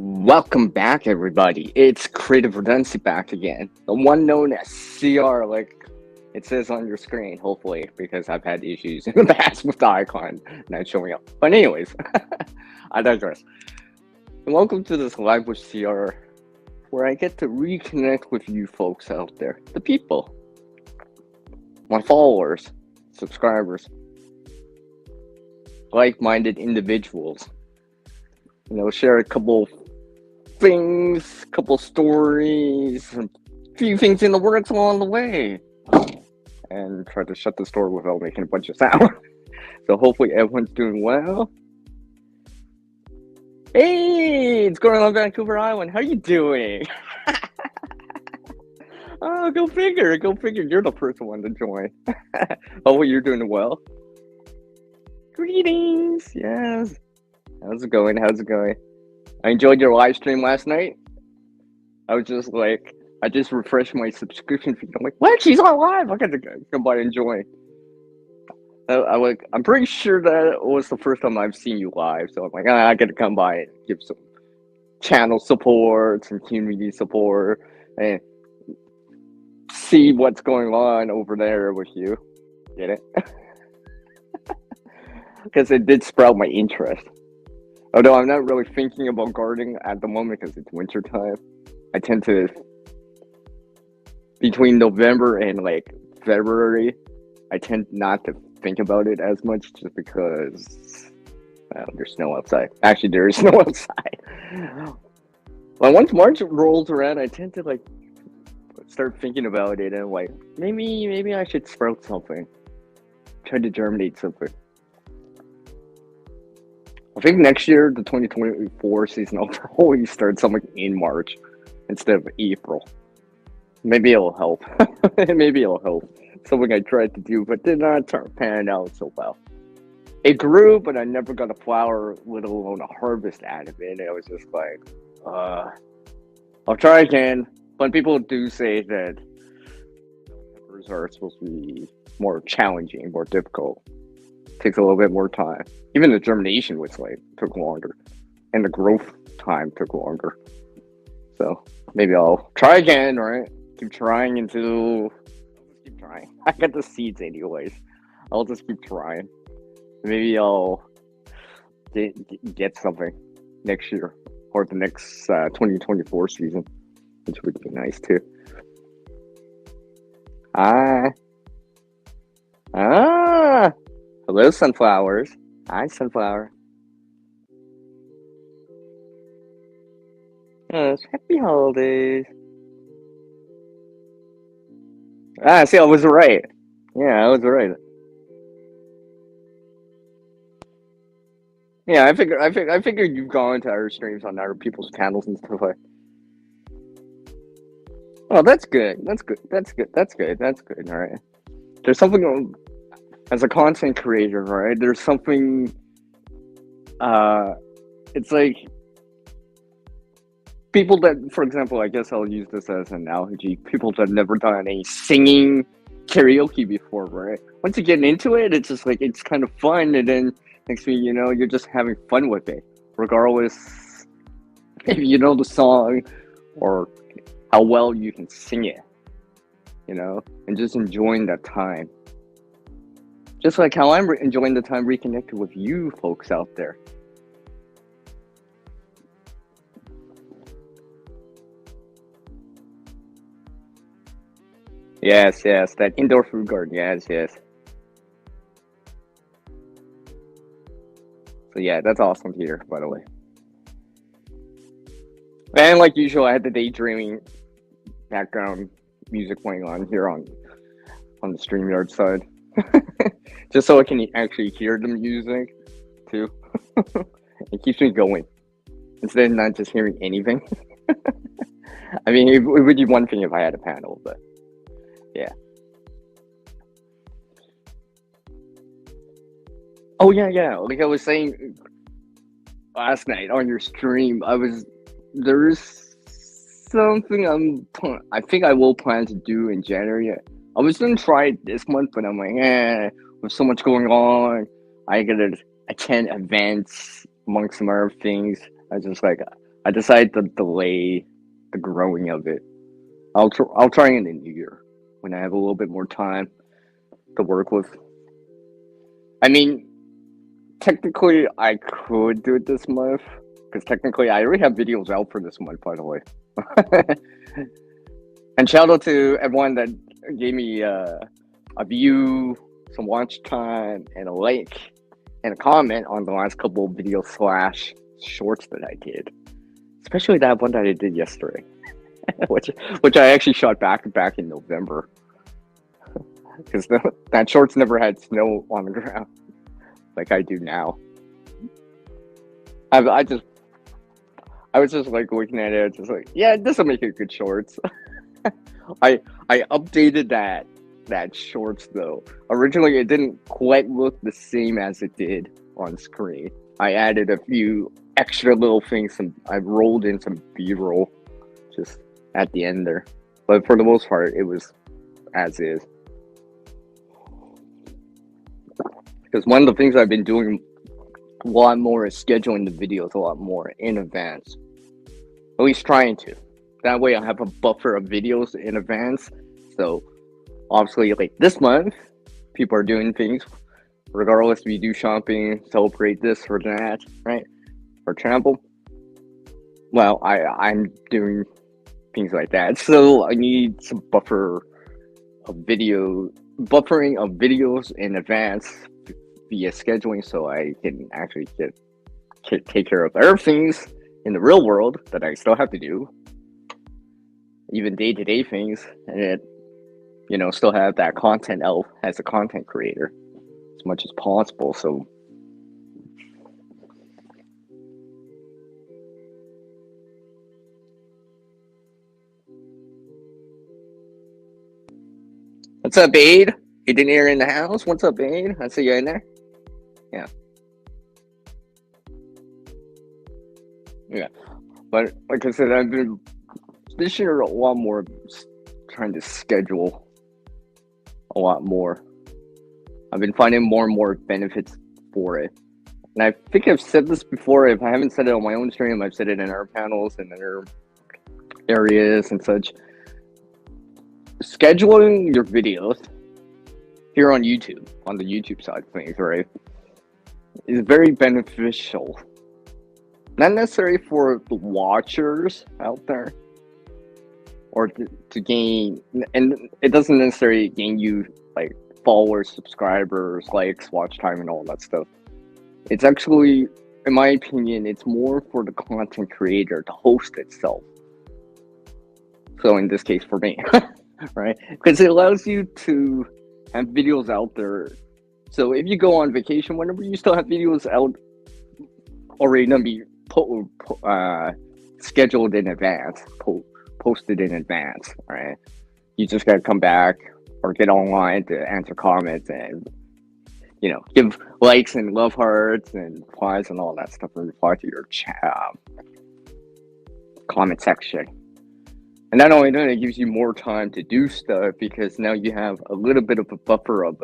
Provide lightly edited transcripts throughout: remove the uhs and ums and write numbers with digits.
Welcome back, everybody. It's Creative Redundancy back again. The one known as CR, like it says on your screen, hopefully, because I've had issues in the past with the icon not showing up. But anyways, I digress. Welcome to this live with CR, where I get to reconnect with you folks out there, the people, my followers, subscribers, like-minded individuals. Share a couple things, couple stories, a few things in the works along the way, and try to shut the store without making a bunch of sound. So hopefully everyone's doing well. Hey, it's going on Vancouver Island. How you doing? Oh, go figure. Go figure. You're the first one to join. Hopefully you're doing well. Greetings. Yes. How's it going? How's it going? I enjoyed your live stream last night. I just refreshed my subscription feed. I'm like, what? She's on live. I got to come by and join. I'm pretty sure that was the first time I've seen you live. So I'm like, I got to come by and give some channel support, some community support, and see what's going on over there with you. Get it? Because it did sprout my interest. Although I'm not really thinking about gardening at the moment because it's winter time. I tend to, between November and February, I tend not to think about it as much just because there's snow outside. Actually, there is snow outside. Well, once March rolls around, I tend to start thinking about it and maybe I should sprout something. Try to germinate something. I think next year, the 2024 season will probably start something in March instead of April. Maybe it'll help. Maybe it'll help. Something I tried to do, but did not pan out so well. It grew, but I never got a flower, let alone a harvest out of it. I was just like, I'll try again. But people do say that peppers are supposed to be more challenging, more difficult. Takes a little bit more time. Even the germination took longer, and the growth time took longer. So maybe I'll try again, right? Keep trying until I'll just keep trying. I got the seeds anyways. I'll just keep trying. Maybe I'll get something next year or the next 2024 season, which would be nice too. Hello, sunflowers. Hi, sunflower. Yes, happy holidays. See, I was right. Yeah, I was right. Yeah, I figured you've gone to our streams on other people's channels and stuff like. Oh, that's good. That's good. That's good. That's good. That's good. All right. There's something as a content creator, right? There's something. It's like people that, for example, I guess I'll use this as an analogy. People that have never done any singing karaoke before, right? Once you get into it, it's just it's kind of fun, and then next thing you know, you're just having fun with it, regardless if you know the song or how well you can sing it, and just enjoying that time. Just like how I'm enjoying the time reconnected with you folks out there. Yes, that indoor food garden. Yes. So yeah, that's awesome to hear, by the way. And like usual, I had the daydreaming background music playing on here on the StreamYard side. Just so I can actually hear the music too. It keeps me going instead of not just hearing anything. I mean, it would be one thing if I had a panel, but yeah. Oh yeah. Like I was saying last night on your stream, there is something I think I will plan to do in January. I was gonna try it this month, but I'm like, with so much going on, I gotta attend events amongst some other things. I just I decided to delay the growing of it. I'll try in the new year when I have a little bit more time to work with. I mean, technically, I could do it this month because technically, I already have videos out for this month, by the way. And shout out to everyone that gave me a view, some watch time, and a like, and a comment on the last couple of videos slash shorts that I did. Especially that one that I did yesterday, which I actually shot back in November, because that shorts never had snow on the ground like I do now. I was just like looking at it, just like, yeah, this will make a good shorts. I updated that shorts though. Originally, it didn't quite look the same as it did on screen. I added a few extra little things, and I rolled in some B-roll just at the end there. But for the most part, it was as is. Because one of the things I've been doing a lot more is scheduling the videos a lot more in advance. At least trying to. That way I have a buffer of videos in advance. So obviously, like this month, people are doing things. Regardless if you do shopping, celebrate this or that, right? For example. Well, I'm doing things like that. So I need some buffering of videos in advance via scheduling, so I can actually take care of other things in the real world that I still have to do, even day-to-day things, and it, still have that content out as a content creator as much as possible. So what's up, Aid? You didn't hear in the house? What's up, Aid? I see you in there. Yeah, but like I said, I've been this year a lot more trying to schedule a lot more. I've been finding more and more benefits for it. And I think I've said this before. If I haven't said it on my own stream, I've said it in our panels and other areas and such. Scheduling your videos here on YouTube, on the YouTube side of things, right, is very beneficial. Not necessarily for the watchers out there, or to gain, and it doesn't necessarily gain you like followers, subscribers, likes, watch time, and all that stuff. It's actually, in my opinion, it's more for the content creator to host itself. So in this case, for me, right? Because it allows you to have videos out there. So if you go on vacation, whenever you still have videos out already gonna be scheduled in advance, posted in advance, right? You just gotta come back or get online to answer comments and give likes and love hearts and replies and all that stuff, and reply to your comment section. And not only that, it gives you more time to do stuff because now you have a little bit of a buffer of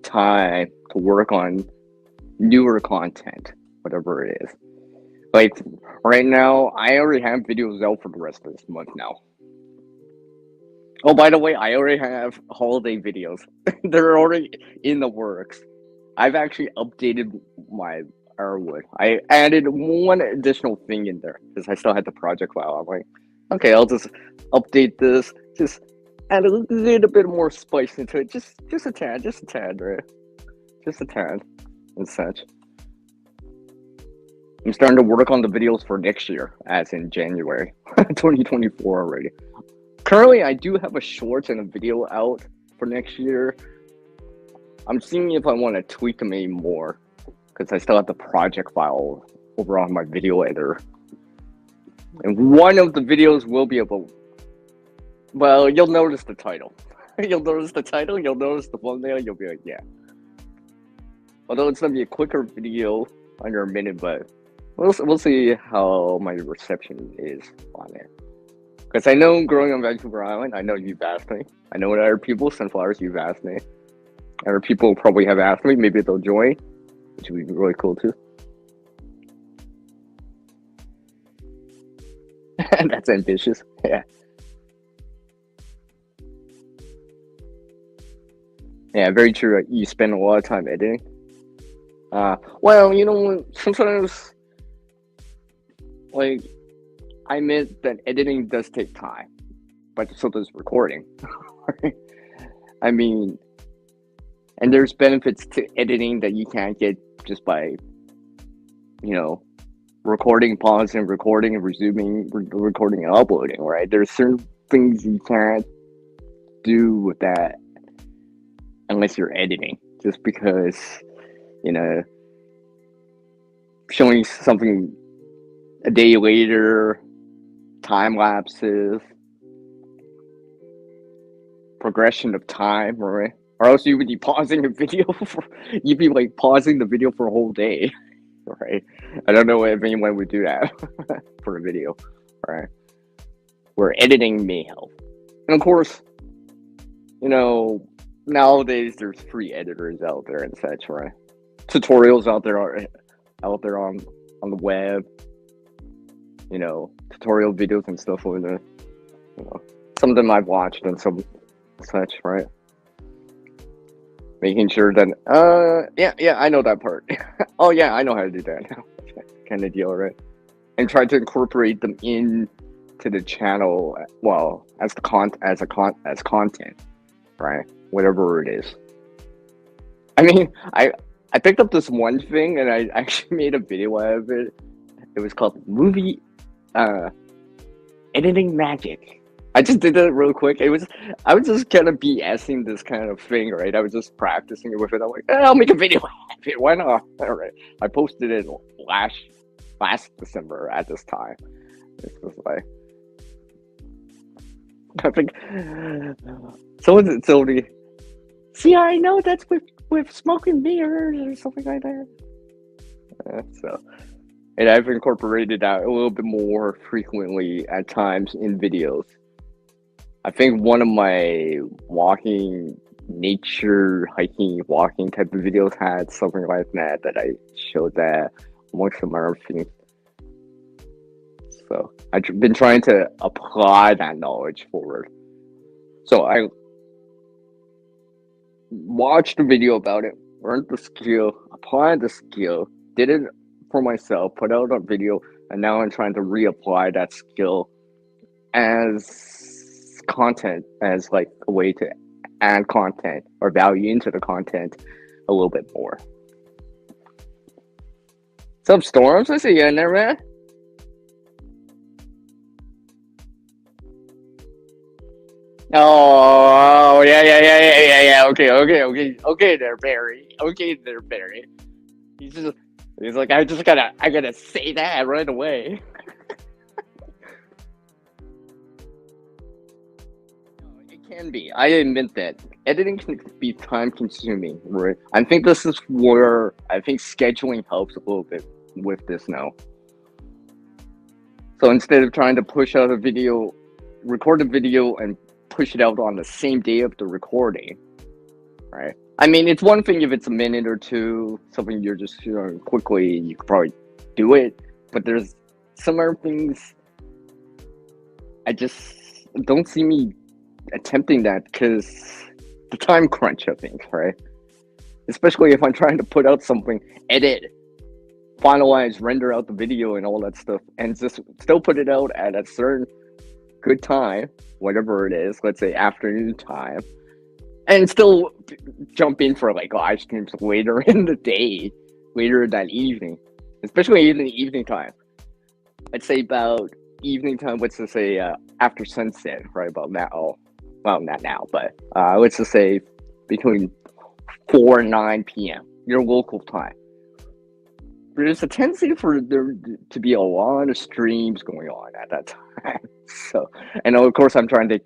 time to work on newer content, whatever it is. Like right now, I already have videos out for the rest of this month now. Oh, by the way, I already have holiday videos. They're already in the works. I've actually updated my Arrowwood. I added one additional thing in there because I still had the project file. I'm like, okay, I'll just update this, just add a little bit more spice into it, just a tad, right? Just a tad and such. I'm starting to work on the videos for next year, as in January 2024 already. Currently, I do have a short and a video out for next year. I'm seeing if I want to tweak them any more, because I still have the project file over on my video editor. And one of the videos will be about, well, you'll notice the title. You'll notice the title, you'll notice the thumbnail, you'll be like, yeah. Although it's going to be a quicker video, under a minute, but we'll see how my reception is on it. Because I know growing on Vancouver Island, I know you've asked me. I know what other people, Sunflowers, you've asked me. Other people probably have asked me, maybe they'll join, which would be really cool too. That's ambitious. Yeah. Yeah, very true. You spend a lot of time editing. Well, sometimes, like, I admit that editing does take time, but so does recording. I mean, and there's benefits to editing that you can't get just by, you know, recording, pausing, recording, and resuming, recording and uploading, right? There's certain things you can't do with that unless you're editing, just because, you know, showing something a day later, time lapses, progression of time, right? Or else you would be pausing a video you'd be like pausing the video for a whole day, right? I don't know if anyone would do that for a video, right? Where editing may help. And of course, nowadays there's free editors out there and such, right? Tutorials out there on the web, tutorial videos and stuff over there. Some of them I've watched and some such, right? Making sure that yeah, I know that part. Oh yeah, I know how to do that now. Kind of deal, right? And try to incorporate them into the channel, well, as content, right? Whatever it is. I mean, I picked up this one thing and I actually made a video out of it. It was called movie editing magic. I just did it real quick. I was just kind of BSing this kind of thing, right? I was just practicing it with it. I'm like, I'll make a video out of it. Why not? All right. I posted it last December at this time. This was like, I think someone told me, see, I know that's with smoking beers or something like that. And I've incorporated that a little bit more frequently at times in videos. I think one of my nature, hiking, walking type of videos had something like that I showed that amongst some other things. So I've been trying to apply that knowledge forward. So I watched a video about it, learned the skill, applied the skill, did it for myself, put out a video, and now I'm trying to reapply that skill as content, as like a way to add content or value into the content a little bit more. What's up, Storms? I see you in there, man. Oh yeah. Okay there, Barry. He's like, I gotta say that right away. It can be. I admit that editing can be time consuming, right? I think this is where I think scheduling helps a little bit with this now. So instead of trying to push out a video, record a video and push it out on the same day of the recording, right? I mean, it's one thing if it's a minute or two, something you're just quickly, you could probably do it. But there's some other things I just don't see me attempting that because the time crunch of things, right? Especially if I'm trying to put out something, edit, finalize, render out the video and all that stuff, and just still put it out at a certain good time, whatever it is, let's say afternoon time, and still jump in for like live streams later in the day, later that evening, especially in the evening time. I'd say about evening time, let's just say after sunset, right about now. Well, not now, but let's just say between 4 and 9 p.m., your local time. There's a tendency for there to be a lot of streams going on at that time. So, and of course, I'm trying to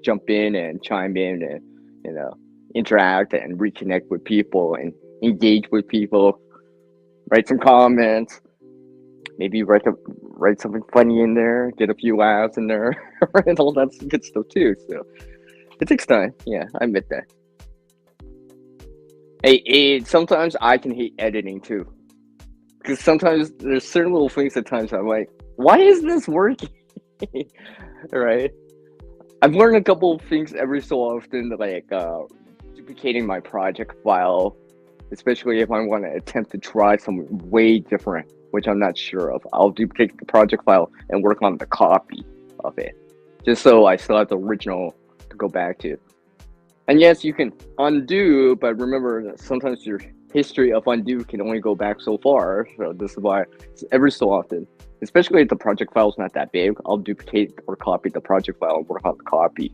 jump in and chime in and, interact and reconnect with people and engage with people, write some comments, maybe write something funny in there, get a few laughs in there, and all that good stuff too. So it takes time. Yeah, I admit that. Hey, sometimes I can hate editing too. Because sometimes there's certain little things at times I'm like, why is this working? Right? I've learned a couple of things every so often, like duplicating my project file, especially if I want to attempt to try something way different, which I'm not sure of. I'll duplicate the project file and work on the copy of it, just so I still have the original to go back to. And yes, you can undo, but remember that sometimes your history of undo can only go back so far. So this is why every so often, especially if the project file is not that big, I'll duplicate or copy the project file and work on the copy.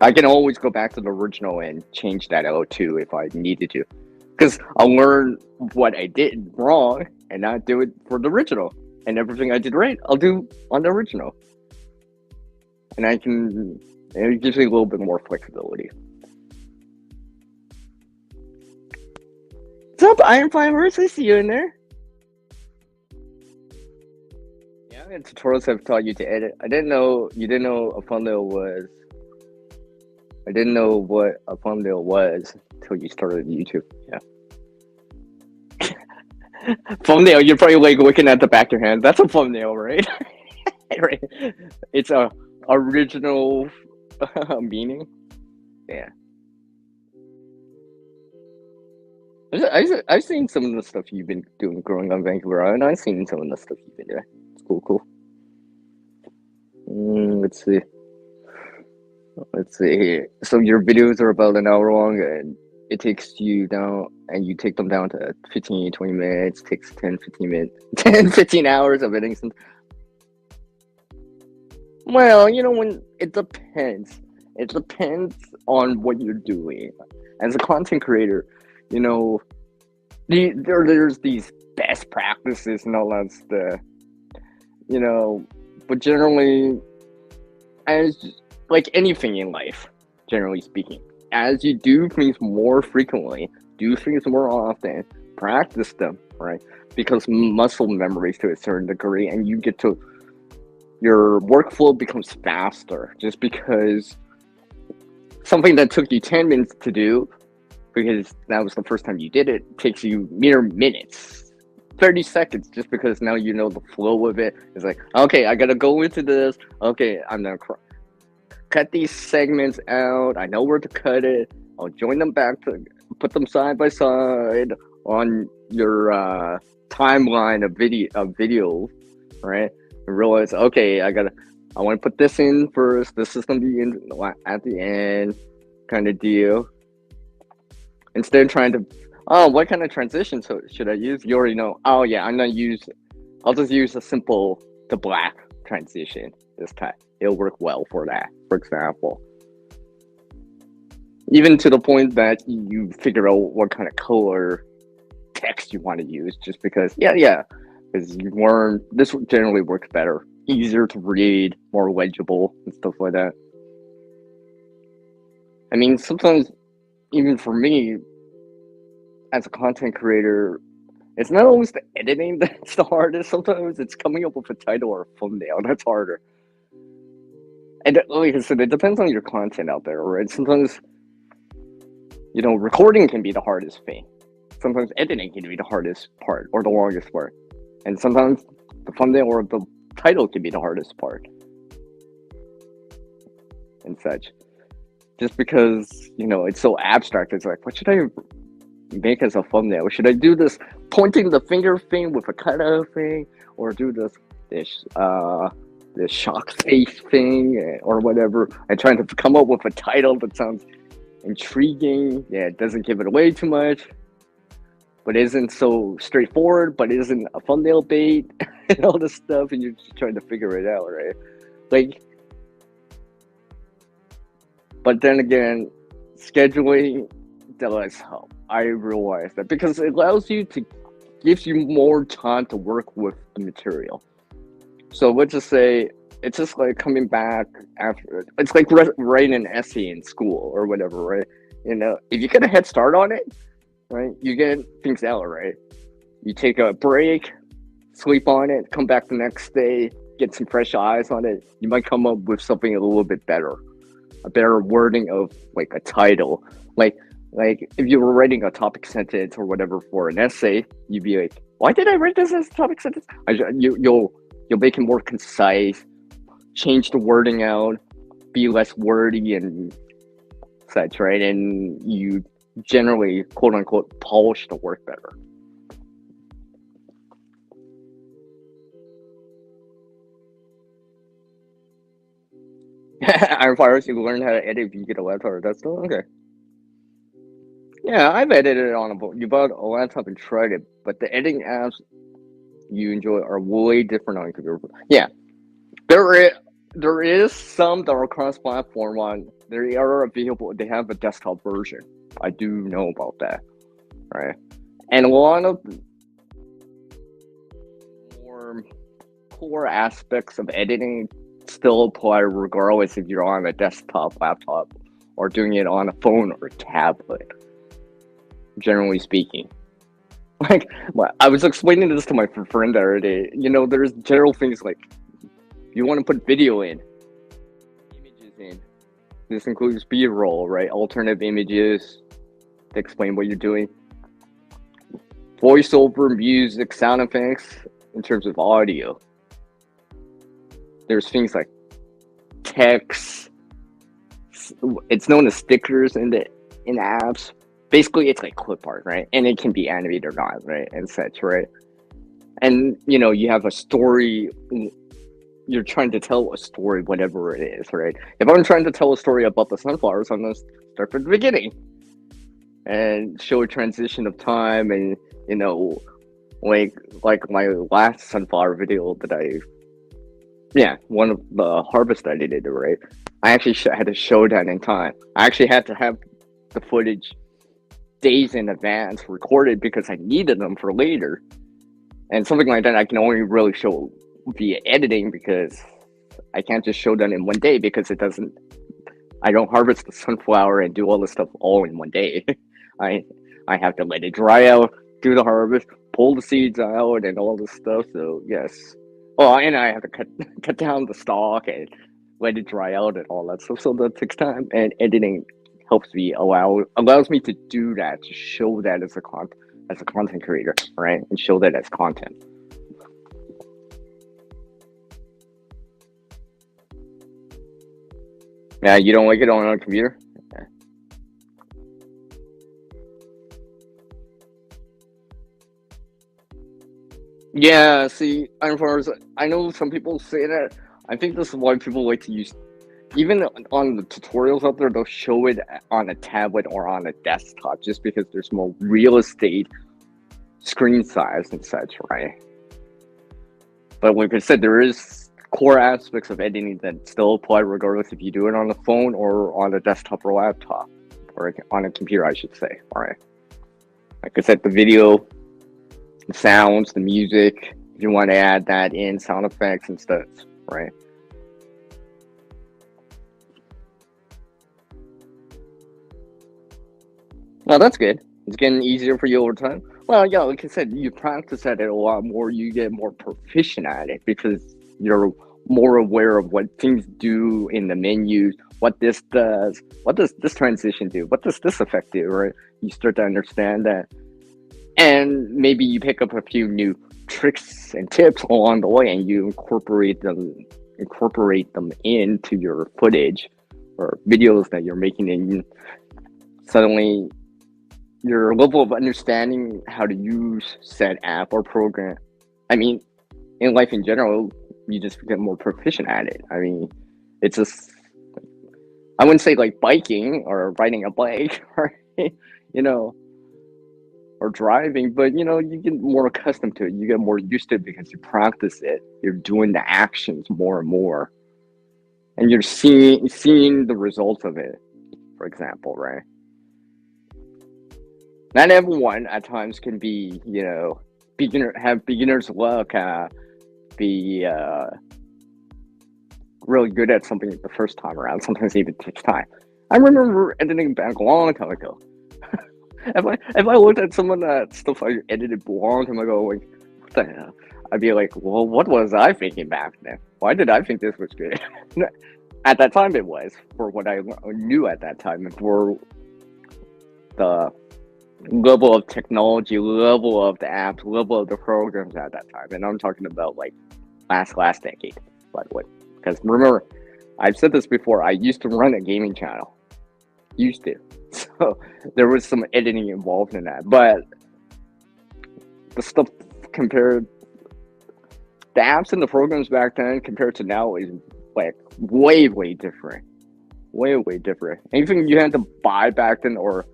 I can always go back to the original and change that out too if I needed to. Because I'll learn what I did wrong and not do it for the original. And everything I did right, I'll do on the original. And it gives me a little bit more flexibility. What's up, Iron Fibers? I see you in there. Yeah, and tutorials have taught you to edit. You didn't know a thumbnail was. I didn't know what a thumbnail was until you started YouTube. Yeah. Thumbnail, you're probably like looking at the back of your hand. That's a thumbnail, right? Right. It's a original meaning. Yeah. I've seen some of the stuff you've been doing growing on Vancouver Island. I've seen some of the stuff you've been doing. It's cool. Let's see. So your videos are about an hour long, and it takes you down, and you take them down to 15, 20 minutes. It takes 10, 15 minutes, 10, 15 hours of editing. Well, when it depends. It depends on what you're doing. As a content creator, there's these best practices and all that stuff, but generally, as like anything in life, generally speaking, as you do things more frequently, do things more often, practice them, right? Because muscle memory to a certain degree, and your workflow becomes faster just because something that took you 10 minutes to do, because that was the first time you did it, takes you mere minutes, 30 seconds, just because now you know the flow of it. It's like, okay, I gotta go into this. Okay, I'm gonna cut these segments out. I know where to cut it. I'll join them back to put them side by side on your timeline of video, right? And realize, okay, I want to put this in first. This is gonna be in at the end, kind of deal. Instead of trying to, what kind of transition should I use? You already know. Oh yeah, I'll just use a simple to black transition this time. It'll work well for that, for example. Even to the point that you figure out what kind of color text you want to use, just because, because you learn this generally works better, easier to read, more legible, and stuff like that. I mean, sometimes, even for me, as a content creator, it's not always the editing that's the hardest. Sometimes it's coming up with a title or a thumbnail that's harder. And like I said, it depends on your content out there, right? Sometimes, recording can be the hardest thing. Sometimes editing can be the hardest part or the longest part. And sometimes the thumbnail or the title can be the hardest part. And such. Just because, it's so abstract. It's like, what should I make as a thumbnail? Should I do this pointing the finger thing with a cutout thing? Or do this shock face thing or whatever, and trying to come up with a title that sounds intriguing. Yeah, it doesn't give it away too much, but isn't so straightforward, but isn't a thumbnail bait and all this stuff, and you're just trying to figure it out, right? Like, but then again, scheduling does help. I realize that because it gives you more time to work with the material. So let's just say it's just like coming back after. It's like writing an essay in school or whatever, right? If you get a head start on it, right, you get things out, right? You take a break, sleep on it, come back the next day, get some fresh eyes on it. You might come up with something a little bit better, a better wording of like a title. Like if you were writing a topic sentence or whatever for an essay, you'd be like, why did I write this as a topic sentence? You'll make it more concise, change the wording out, be less wordy and such, right? And you generally, quote unquote, polish the work better. Iron Fires, you learn how to edit if you get a laptop or desktop. Okay. Yeah, I've edited on you bought a laptop and tried it, but the editing apps you enjoy are way different on a computer. Yeah, there is there is some that are cross-platform on. They are available. They have a desktop version. I do know about that, right? And a lot of more core aspects of editing still apply regardless if you're on a desktop, laptop, or doing it on a phone or a tablet. Generally speaking. Like, I was explaining this to my friend the other day. There's general things like you want to put video in, images in. This includes B-roll, right? Alternative images to explain what you're doing. Voiceover, music, sound effects in terms of audio. There's things like text. It's known as stickers in apps. Basically, it's like clip art, right? And it can be animated or not, right? And such, right? And, you have a story. You're trying to tell a story, whatever it is, right? If I'm trying to tell a story about the sunflowers, I'm going to start from the beginning and show a transition of time and, like my last sunflower video one of the harvest I did, right? I actually had to show that in time. I actually had to have the footage days in advance recorded because I needed them for later. And something like that I can only really show via editing because I can't just show that in one day because I don't harvest the sunflower and do all this stuff all in one day. I have to let it dry out, do the harvest, pull the seeds out and all this stuff. So yes. Oh, and I have to cut down the stalk and let it dry out and all that stuff. So that takes time, and editing allows me to do that, to show that as a content creator, right? And show that as content. Yeah, you don't like it on a computer? Yeah, see, I know some people say that. I think this is why people like to use, even on the tutorials out there, they'll show it on a tablet or on a desktop just because there's more real estate, screen size and such, right? But like I said, there is core aspects of editing that still apply regardless if you do it on a phone or on a desktop or laptop, or on a computer, I should say, all right? Like I said, the video, the sounds, the music, if you want to add that in, sound effects and stuff, right? Well, that's good. It's getting easier for you over time. Well, yeah, like I said, you practice at it a lot more, you get more proficient at it because you're more aware of what things do in the menus, what this does, what does this transition do, what does this effect do, right? You start to understand that. And maybe you pick up a few new tricks and tips along the way and you incorporate them into your footage or videos that you're making, and suddenly your level of understanding how to use said app or program, I mean, in life in general, you just get more proficient at it. I mean, it's just, I wouldn't say like biking or riding a bike, right? you know, or driving, but you get more accustomed to it. You get more used to it because you practice it. You're doing the actions more and more, and you're seeing the results of it. For example, right? Not everyone at times can be, have beginner's luck, be really good at something the first time around. Sometimes it even takes time. I remember editing back a long time ago. if I looked at some of that stuff I edited a long time ago, like, what the hell? I'd be like, well, what was I thinking back then? Why did I think this was good? At that time, it was for what I knew at that time, and for the level of technology, level of the apps, level of the programs at that time. And I'm talking about like last decade, by the way. Because remember, I've said this before, I used to run a gaming channel. Used to. So there was some editing involved in that. But the stuff compared the apps and the programs back then compared to now is like way different. Way different. Anything you had to buy back then or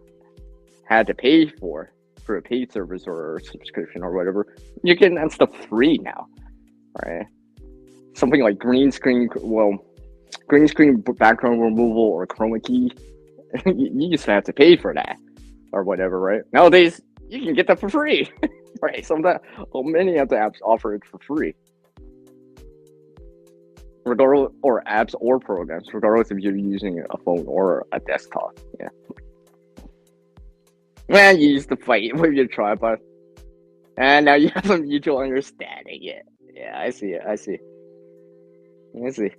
had to pay for a paid service or a subscription or whatever, you're getting that stuff free now, right? Something like green screen background removal or chroma key, you just have to pay for that or whatever, right? Nowadays, you can get that for free, right? Many of the apps offer it for free, regardless, or apps or programs, regardless if you're using a phone or a desktop. Yeah, man, you used to fight with your tripod, and now you have a mutual understanding. Yeah, I see it. I see. I see.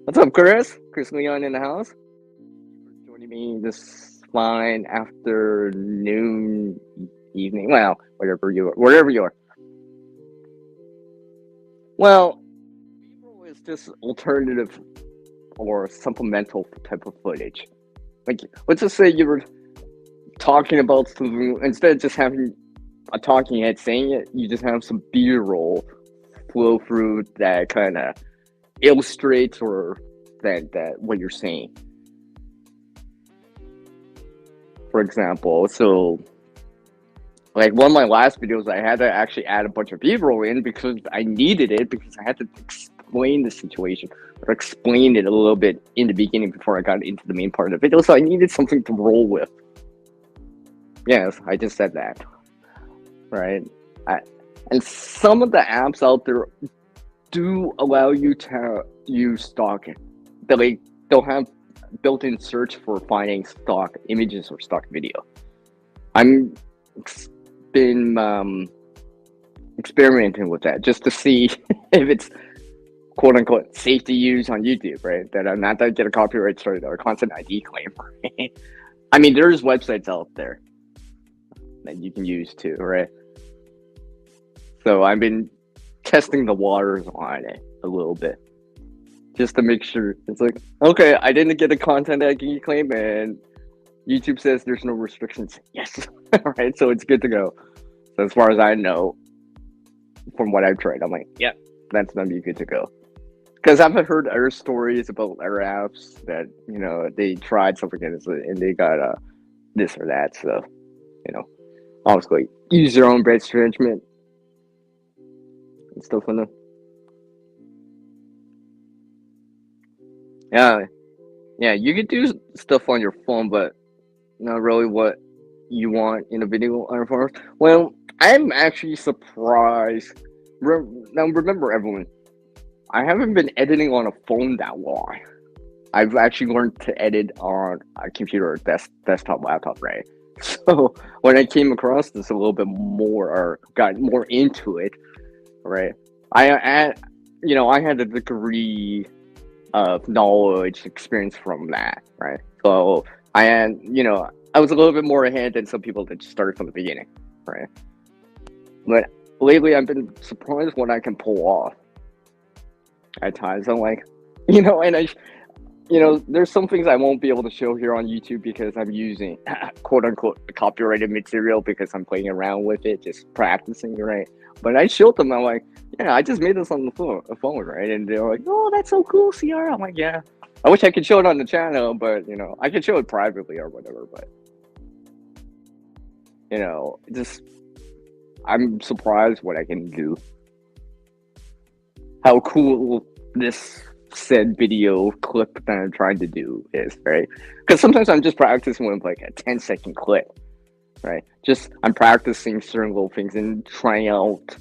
What's up, Chris? Chris Leon in the house. Thank you for joining me this fine afternoon, evening. Well, wherever you are. Well, B-roll is just alternative or supplemental type of footage. Like, let's just say you were talking about something instead of just having a talking head saying it, you just have some B-roll flow through that kind of illustrates or that what you're saying. For example, so like one of my last videos, I had to actually add a bunch of B-roll in because I needed it because I had to explain the situation or explain it a little bit in the beginning before I got into the main part of the video. So I needed something to roll with. Yes, I just said that. Right? And some of the apps out there do allow you to use stock. They'll have built-in search for finding stock images or stock video. I'm been experimenting with that just to see if it's quote unquote safe to use on YouTube, right? That I'm not to get a copyright strike or content ID claim. Right? I mean, there's websites out there that you can use too, right? So I've been testing the waters on it a little bit just to make sure it's like, okay, I didn't get a content ID claim and YouTube says there's no restrictions. Yes. Right. So it's good to go. So as far as I know, from what I've tried, I'm like, yep, that's gonna be good to go. Because I've heard other stories about other apps that, they tried something and they got this or that. So, obviously use your own best judgment and stuff on them. Yeah. Yeah, you could do stuff on your phone, but not really what you want in a video form. Well, I'm actually surprised. Now, remember, everyone, I haven't been editing on a phone that long. I've actually learned to edit on a computer or desktop, laptop, right? So when I came across this a little bit more or got more into it, right? I had a degree of knowledge, experience from that, right? So I was a little bit more ahead than some people that just started from the beginning, right? But lately, I've been surprised what I can pull off at times. I'm like, and there's some things I won't be able to show here on YouTube because I'm using quote unquote copyrighted material because I'm playing around with it, just practicing, right? But I showed them, I'm like, yeah, I just made this on the phone, right? And they're like, oh, that's so cool, CR. I'm like, yeah. I wish I could show it on the channel, but I could show it privately or whatever. But just I'm surprised what I can do. How cool this said video clip that I'm trying to do is, right? Because sometimes I'm just practicing with like a 10-second clip, right? I'm practicing certain little things and trying out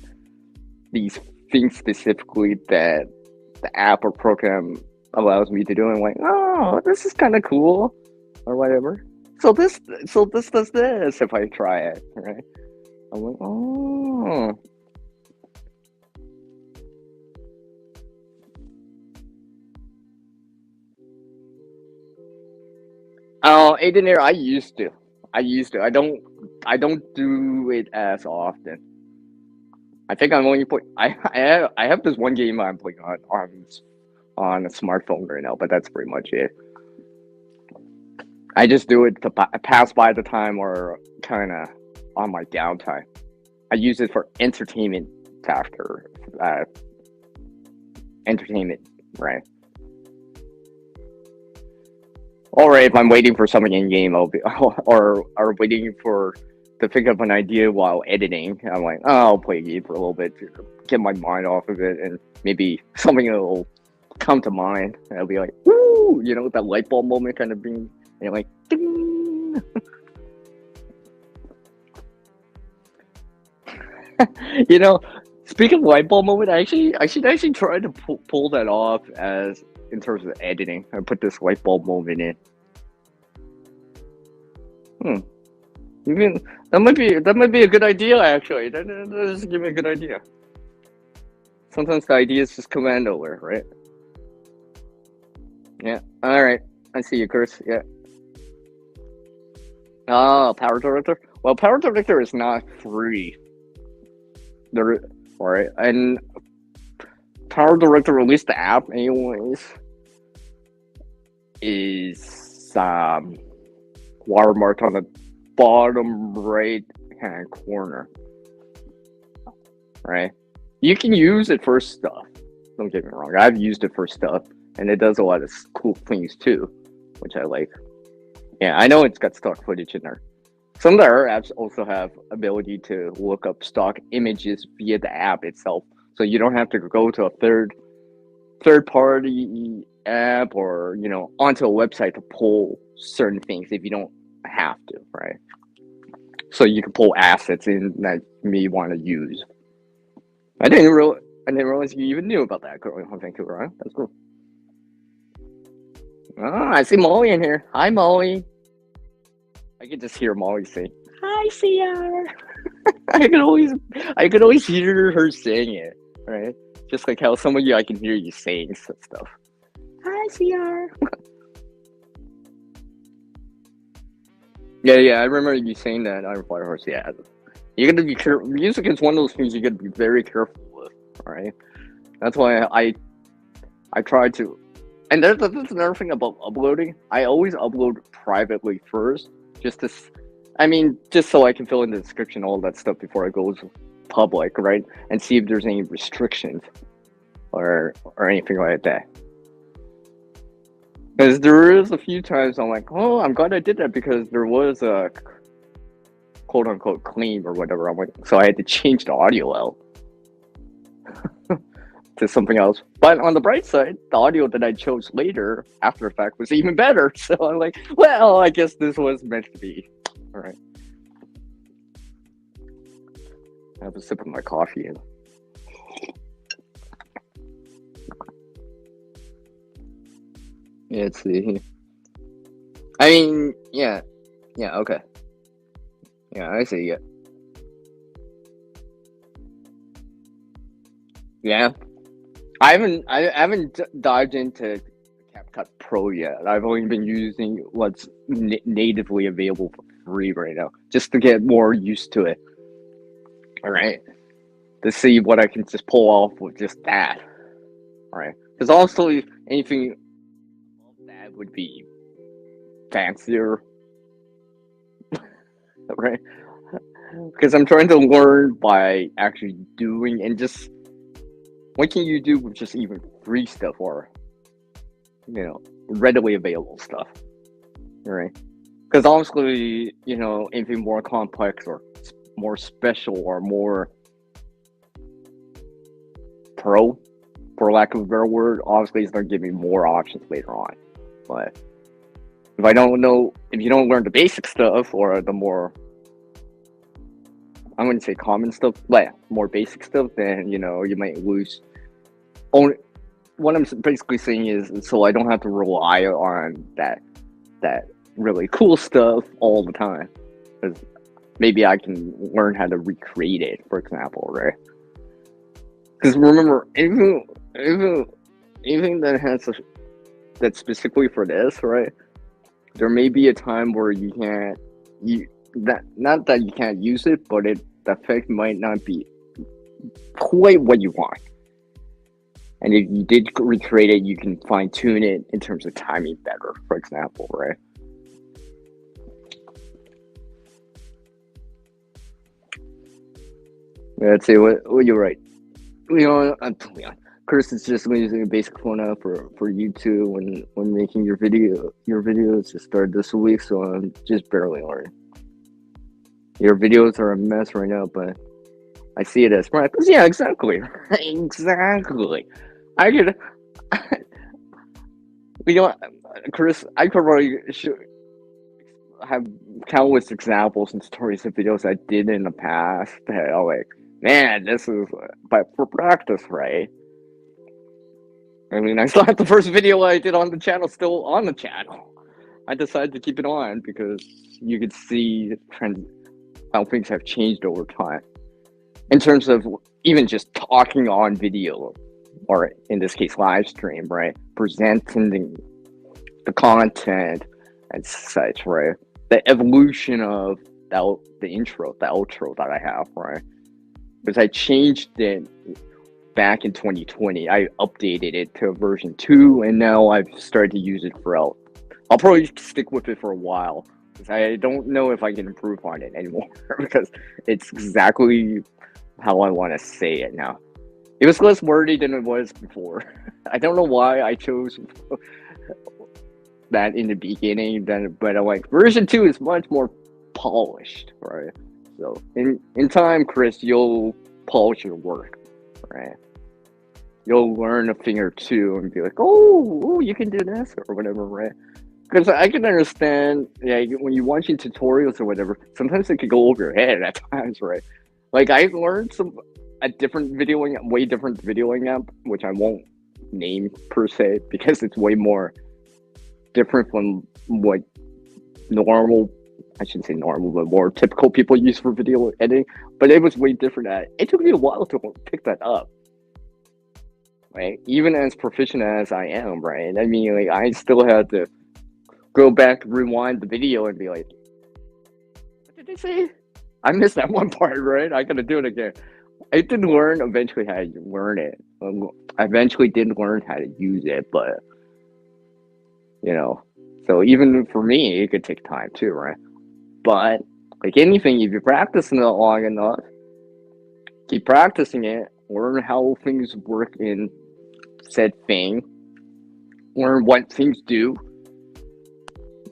these things specifically that the app or program allows me to do. And I'm like, oh, this is kind of cool, or whatever. So this does this if I try it, right? I'm like, oh. Oh, Aiden Air, I used to. I used to. I don't do it as often. I think I'm only play. I have this one game I'm playing on a smartphone right now, but that's pretty much it. I just do it to pass by the time or kind of on my downtime. I use it for entertainment after entertainment, right? Or if I'm waiting for something in game, I'll be or waiting for to think of an idea while editing. I'm like, oh, I'll play a game for a little bit to get my mind off of it, and maybe something will come to mind. And I'll be like, woo, that light bulb moment kind of being, and you're like, ding. you know, Speaking of light bulb moment, I should actually try to pull that off as in terms of editing. I put this light bulb moment in. Hmm. Even that might be a good idea actually. That does give me a good idea. Sometimes the ideas just come out of nowhere, right? Yeah. All right. I see you, Chris. Yeah. Ah, Power Director. Well, Power Director is not free. There, all right, and Power Director released the app anyways is watermarked on the bottom right hand corner, right? You can use it for stuff. Don't get me wrong. I've used it for stuff, and it does a lot of cool things too, which I like. Yeah, I know it's got stock footage in there. Some of the other apps also have ability to look up stock images via the app itself, so you don't have to go to a third party app or onto a website to pull certain things if you don't have to, right? So you can pull assets in that you may want to use. I didn't realize you even knew about that growing up in Vancouver, huh? That's cool. Ah, I see Molly in here. Hi, Molly. I can just hear Molly say, "Hi, CR." I could always hear her saying it, right? Just like how some of you I can hear you saying stuff. Hi, CR. Yeah. I remember you saying that on Fire Horse. Yeah, you got to be careful. Music is one of those things you got to be very careful with, right? That's why I try to. And that's another thing about uploading. I always upload privately first, just to, just so I can fill in the description, all that stuff before I go to public, right? And see if there's any restrictions or anything like that. Because there is a few times I'm like, oh, I'm glad I did that because there was a quote unquote claim or whatever. I'm like, so I had to change the audio out to something else. But on the bright side, the audio that I chose later after the fact was even better. So I'm like, well, I guess this was meant to be. All right. I have a sip of my coffee. Yeah, let's see. Yeah. Yeah, okay. Yeah, I see. Yeah. Yeah. I haven't dived into CapCut Pro yet. I've only been using what's natively available for free right now, just to get more used to it. All right, to see what I can just pull off with just that. All right, because honestly, anything above that would be fancier, right? Because I'm trying to learn by actually doing and just what can you do with just even free stuff or readily available stuff, right? Because honestly, anything more complex or more special or more pro, for lack of a better word, obviously it's going to give me more options later on. But if you don't learn the basic stuff or the more, I wouldn't say common stuff, but more basic stuff, then you might lose. Only what I'm basically saying is, so I don't have to rely on that really cool stuff all the time. Because maybe I can learn how to recreate it, for example, right? Because remember, anything that has that's specifically for this, right? There may be a time where you can't you that not that you can't use it, but the effect might not be quite what you want. And if you did recreate it, you can fine tune it in terms of timing better, for example, right? Let's see what you're right. Leon, Chris is just using a basic phone app for YouTube when making your videos just started this week, so I'm just barely learning. Your videos are a mess right now, but I see it as practice. Yeah, exactly. Exactly. I could, you know, Chris, I could probably have countless examples and stories of videos I did in the past that are like, man, this is, but for practice, right? I mean, I still have the first video I did on the channel still on the channel. I decided to keep it on because you could see how things have changed over time. In terms of even just talking on video, or in this case, live stream, right? Presenting the content and such, right? The evolution of the intro, the outro that I have, right? Because I changed it back in 2020. I updated it to version 2, and now I've started to use it for I'll probably stick with it for a while. Because I don't know if I can improve on it anymore, because it's exactly how I want to say it now. It was less wordy than it was before. I don't know why I chose that in the beginning, but I'm like, version 2 is much more polished, right? So in time, Chris, you'll polish your work, right? You'll learn a thing or two and be like, oh, you can do this or whatever, right? Because I can understand, yeah, when you're watching tutorials or whatever, sometimes it could go over your head at times, right? Like I learned a way different videoing app, which I won't name per se because it's way more different from what normal, I shouldn't say normal, but more typical people use for video editing. But it was way different. It took me a while to pick that up, right? Even as proficient as I am, right? I mean, like I still had to go back, rewind the video, and be like, "What did they say? I missed that one part, right? I gotta do it again." I did learn eventually how to learn it. I eventually did learn how to use it, but so even for me, it could take time too, right? But like anything, if you're practicing it long enough, keep practicing it, learn how things work in said thing, learn what things do.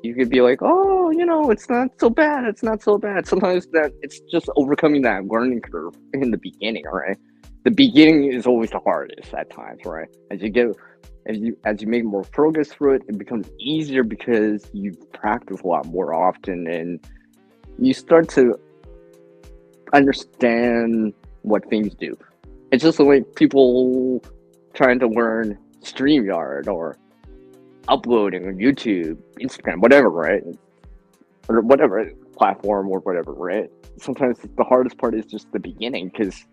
You could be like, oh, it's not so bad. It's not so bad. Sometimes that it's just overcoming that learning curve in the beginning, right? The beginning is always the hardest at times, right? As you make more progress through it, it becomes easier because you practice a lot more often and you start to understand what things do. It's just like people trying to learn StreamYard or uploading on YouTube, Instagram, whatever, right? Or whatever platform or whatever, right? Sometimes the hardest part is just the beginning because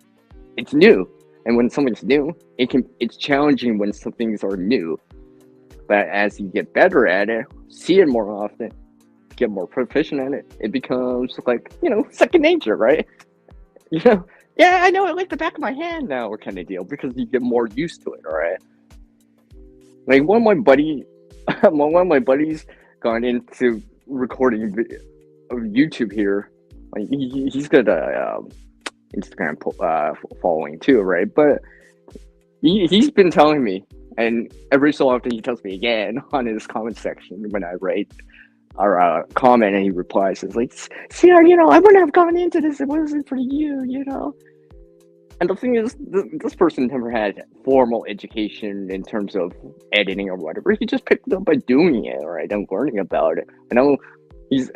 it's new. And when something's new, it's challenging when some things are new. But as you get better at it, see it more often, get more proficient at it, it becomes like, second nature, right? Yeah, I know it like the back of my hand now, kind of deal, because you get more used to it, all right? Like one of my buddies got into recording YouTube here. Like he's got a Instagram following too, right? But he's been telling me, and every so often he tells me again on his comment section when I write or comment and he replies, it's like, see, I wouldn't have gone into this if it wasn't for you, And the thing is, this person never had formal education in terms of editing or whatever. He just picked it up by doing it, right, and learning about it. I know he's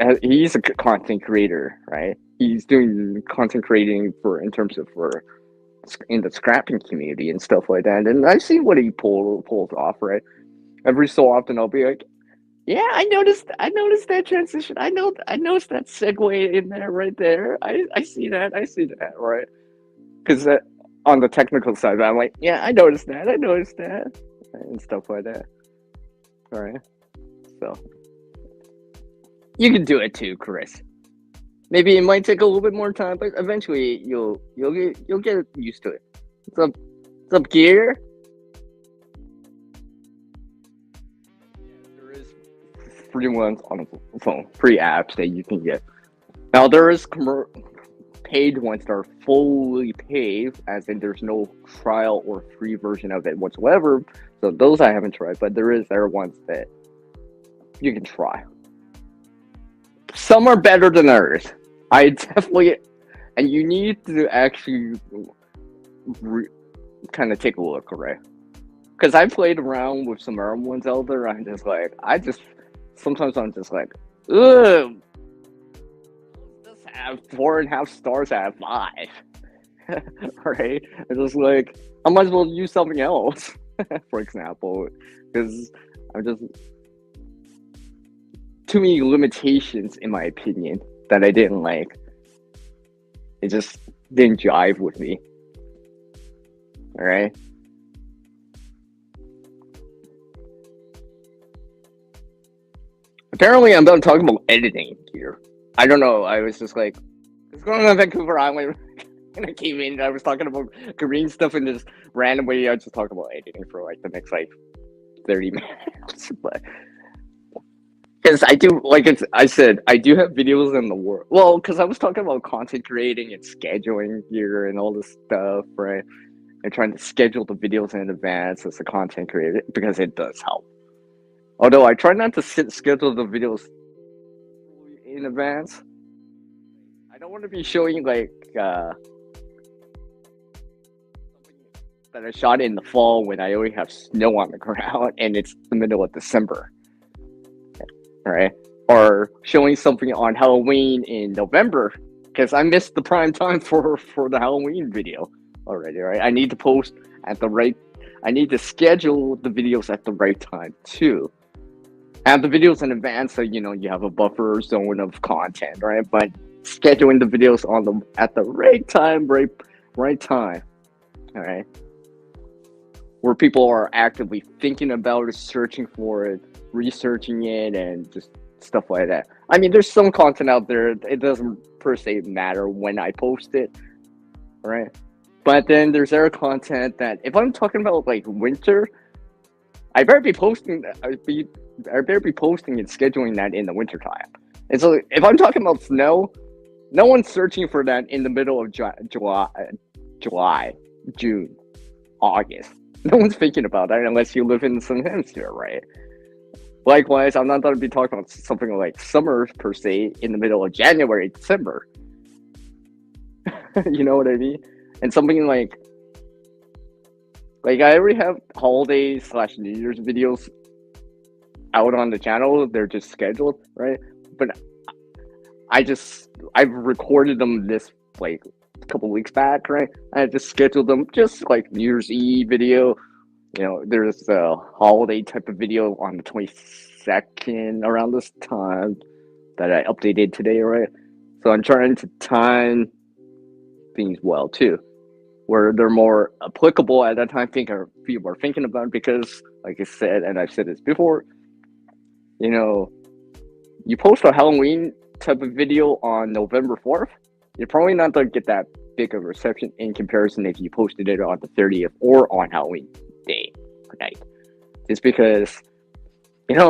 a content creator, right? He's doing content creating in terms of in the scrapping community and stuff like that. And I see what he pulls off, right? Every so often, I'll be like, yeah, I noticed that transition. I noticed that segue in there, right there. I see that, right? Because on the technical side, I'm like, yeah, I noticed that, and stuff like that. All right, so you can do it too, Chris. Maybe it might take a little bit more time, but eventually you'll get used to it. What's up, gear? There is free ones on the phone, free apps that you can get. Now there is paid ones that are fully paid, as in there's no trial or free version of it whatsoever. So those I haven't tried, but there are ones that you can try. Some are better than others. I definitely, and you need to actually kind of take a look, right? Because I played around with some other ones out there. Sometimes I'm just like, ugh, just have 4.5 stars out of 5. Right? It's just like, I might as well use something else, for example, because I'm just too many limitations, in my opinion, that I didn't like. It just didn't jive with me. All right. Apparently, I'm done talking about editing here. I don't know. I was just like, it's going on Vancouver Island. And I came in and I was talking about Korean stuff, and just randomly I just talked about editing for like the next like 30 minutes. But because I do, I said, I do have videos in the world. Well, because I was talking about content creating and scheduling here and all this stuff, right? And trying to schedule the videos in advance as a content creator, because it does help. Although I try not to schedule the videos in advance. I don't want to be showing like that I shot in the fall when I already have snow on the ground and it's the middle of December. Right? Or showing something on Halloween in November, because I missed the prime time for the Halloween video already, right? I need to post at the right, I need to schedule the videos at the right time too. Have the videos in advance, so you have a buffer zone of content, right? But scheduling the videos at the right time, right time, all right, where people are actively thinking about it, searching for it, researching it, and just stuff like that. I mean, there's some content out there. It doesn't per se matter when I post it, right? But then there's other content that, if I'm talking about like winter, I better be posting. I better be posting and scheduling that in the winter time. And so, if I'm talking about snow, no one's searching for that in the middle of July, June, August. No one's thinking about that unless you live in the Southern Hemisphere, right? Likewise, I'm not going to be talking about something like summer per se in the middle of January, December. You know what I mean? And something like I already have holidays / New Year's videos out on the channel. They're just scheduled, right? But I've recorded them this like a couple weeks back, right? I just scheduled them just like New Year's Eve video. There's a holiday type of video on the 22nd around this time that I updated today, right? So I'm trying to time things well too, where they're more applicable at that time. People are thinking about it, because, like I said, and I've said this before, you post a Halloween type of video on November 4th, you're probably not going to get that big of a reception in comparison if you posted it on the 30th or on Halloween day or night. Just because,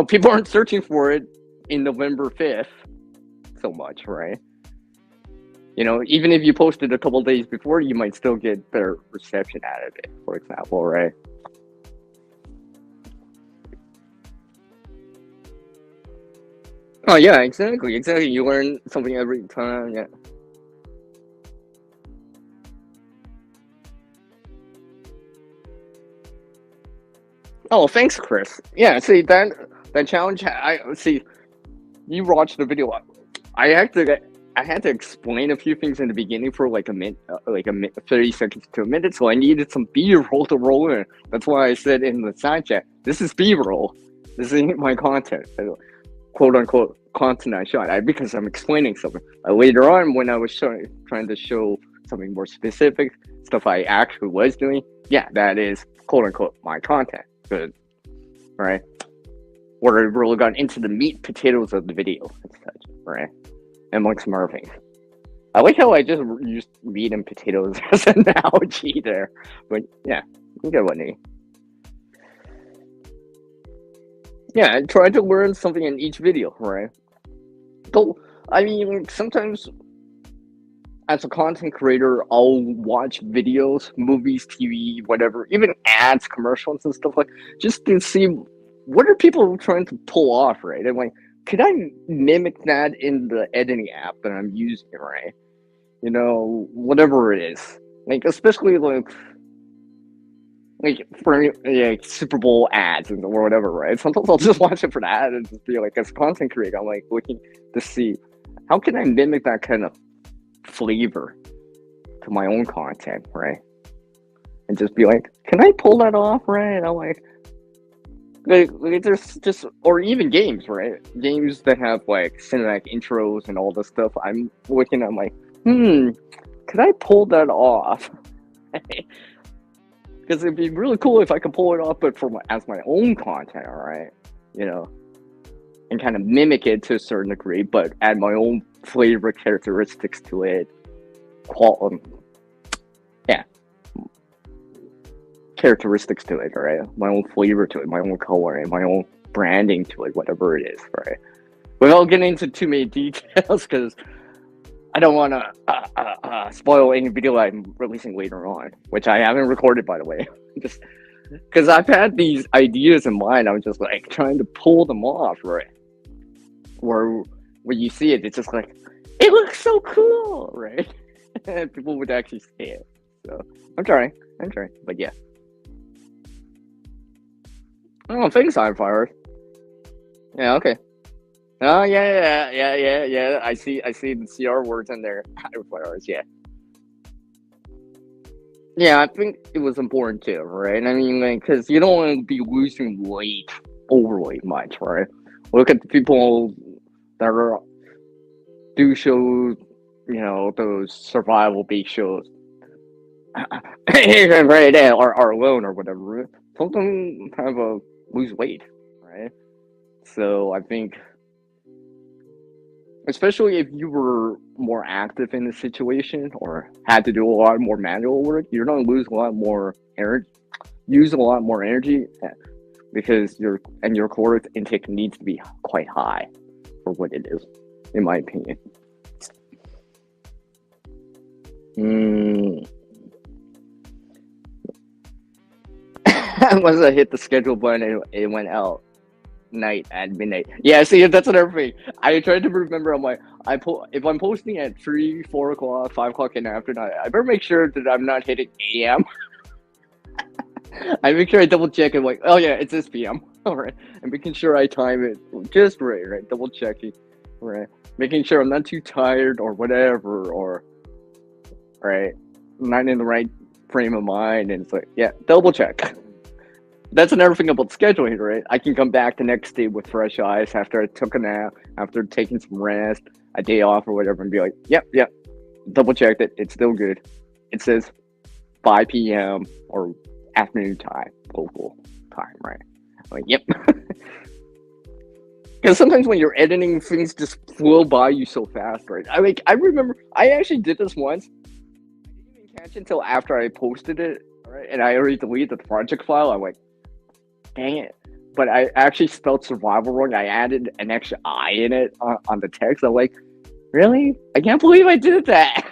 people aren't searching for it in November 5th so much, right? Even if you posted a couple days before, you might still get better reception out of it, for example, right? Oh yeah, exactly. You learn something every time. Yeah. Oh, thanks, Chris. Yeah. See that challenge. I see. You watched the video. I had to explain a few things in the beginning for like a minute, 30 seconds to a minute. So I needed some B-roll to roll in. That's why I said in the side chat, "This is B-roll. This ain't my content." Quote unquote content I shot, because I'm explaining something. Later on, when I was trying to show something more specific, stuff I actually was doing, yeah, that is quote unquote my content. Good, right? Where I really got into the meat potatoes of the video and such, right? Amongst some other things. I like how I just used meat and potatoes as an analogy there. But yeah, you get what I mean. Yeah, I try to learn something in each video, right? Though, I mean, like, sometimes as a content creator, I'll watch videos, movies, TV, whatever, even ads, commercials, and stuff like, just to see what are people trying to pull off, right? And like, could I mimic that in the editing app that I'm using, right? You know, whatever it is, like especially like for like Super Bowl ads and or whatever, right? Sometimes I'll just watch it for that and just be like, as a content creator, I'm like looking to see how can I mimic that kind of flavor to my own content, right? And just be like, can I pull that off, right? And I'm like there's just, or even games, right? Games that have like cinematic intros and all this stuff. I'm looking at like, could I pull that off? Because it'd be really cool if I could pull it off, but for as my own content, all right, you know, and kind of mimic it to a certain degree, but add my own flavor characteristics to it. Yeah, characteristics to it, right? My own flavor to it, my own color, and my own branding to it, whatever it is, right? Without getting into too many details, because I don't want to spoil any video I'm releasing later on, which I haven't recorded, by the way. Just because I've had these ideas in mind, I'm just like trying to pull them off, right? Where when you see it, it's just like, it looks so cool, right? And people would actually see it. So I'm trying, but yeah. Oh, thanks, Fire. Yeah, okay. Oh yeah. I see the CR words in there. Flowers, yeah. Yeah, I think it was important too, right? I mean, like, because you don't want to be losing weight, overweight much, right? Look at the people that are do shows, you know, those survival-based shows, right? Are alone or whatever. Some of them have a lose weight, right? So I think especially if you were more active in the situation or had to do a lot more manual work, you're gonna lose a lot more energy, use a lot more energy because your caloric intake needs to be quite high for what it is, in my opinion. Once I hit the schedule button, it went out night at midnight. Yeah, see, that's another thing. I tried to remember. I'm like, if I'm posting at 3, 4 o'clock, 5 o'clock in the afternoon, I better make sure that I'm not hitting AM. I make sure I double check and like, oh yeah, it's this PM. All right, and making sure I time it just right, double checking, right, making sure I'm not too tired or whatever, or right, not in the right frame of mind, and it's like, yeah, double check. That's another thing about scheduling, right? I can come back the next day with fresh eyes after I took a nap, after taking some rest, a day off or whatever, and be like, yep, double checked it. It's still good. It says 5 p.m. or afternoon time, local time, right? I'm like, yep. Because sometimes when you're editing, things just flow by you so fast, right? I remember I actually did this once. I didn't even catch it until after I posted it, right? And I already deleted the project file. I'm like, dang it. But I actually spelled survival wrong. I added an extra I in it on the text. I'm like, really? I can't believe I did that.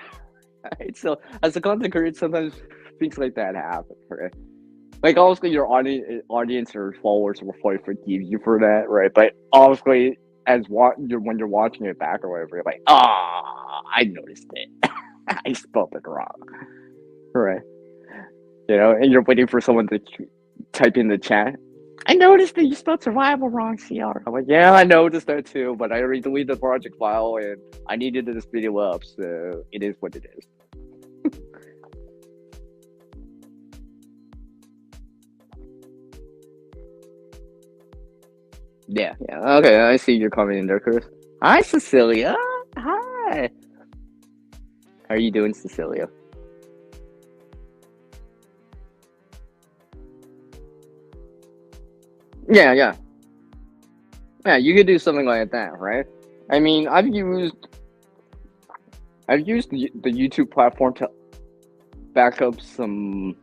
Right? So as a content creator, sometimes things like that happen. Right? Like obviously your audience or followers will probably forgive you for that, right? But obviously, when you're watching it back or whatever, you're like, I noticed it. I spelled it wrong, right? You know, and you're waiting for someone to type in the chat. I noticed that you spelled survival wrong, CR. I'm like, yeah, I noticed that too, but I already deleted the project file and I needed this video up, so it is what it is. Yeah. Okay, I see your comment in there, Chris. Hi, Cecilia. Hi. How are you doing, Cecilia? Yeah. Yeah, you could do something like that, right? I mean, I've used the YouTube platform to back up some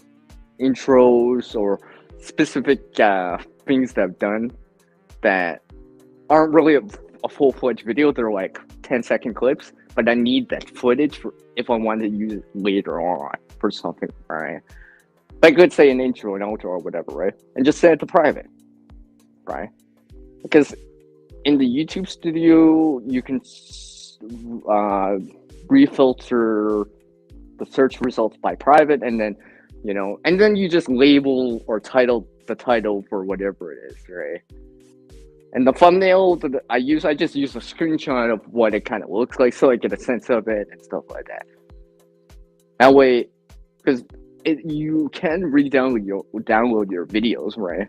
intros or specific things that I've done that aren't really a full-fledged video. They're like 10-second clips, but I need that footage for if I want to use it later on for something, right? Like, let's say an intro, an outro, or whatever, right? And just set it to private, right? Because in the YouTube studio, you can refilter the search results by private, and then and then you just label or title the title for whatever it is, right? And the thumbnail that I just use a screenshot of what it kind of looks like, so I get a sense of it and stuff like that. That way, because you can download your videos, right?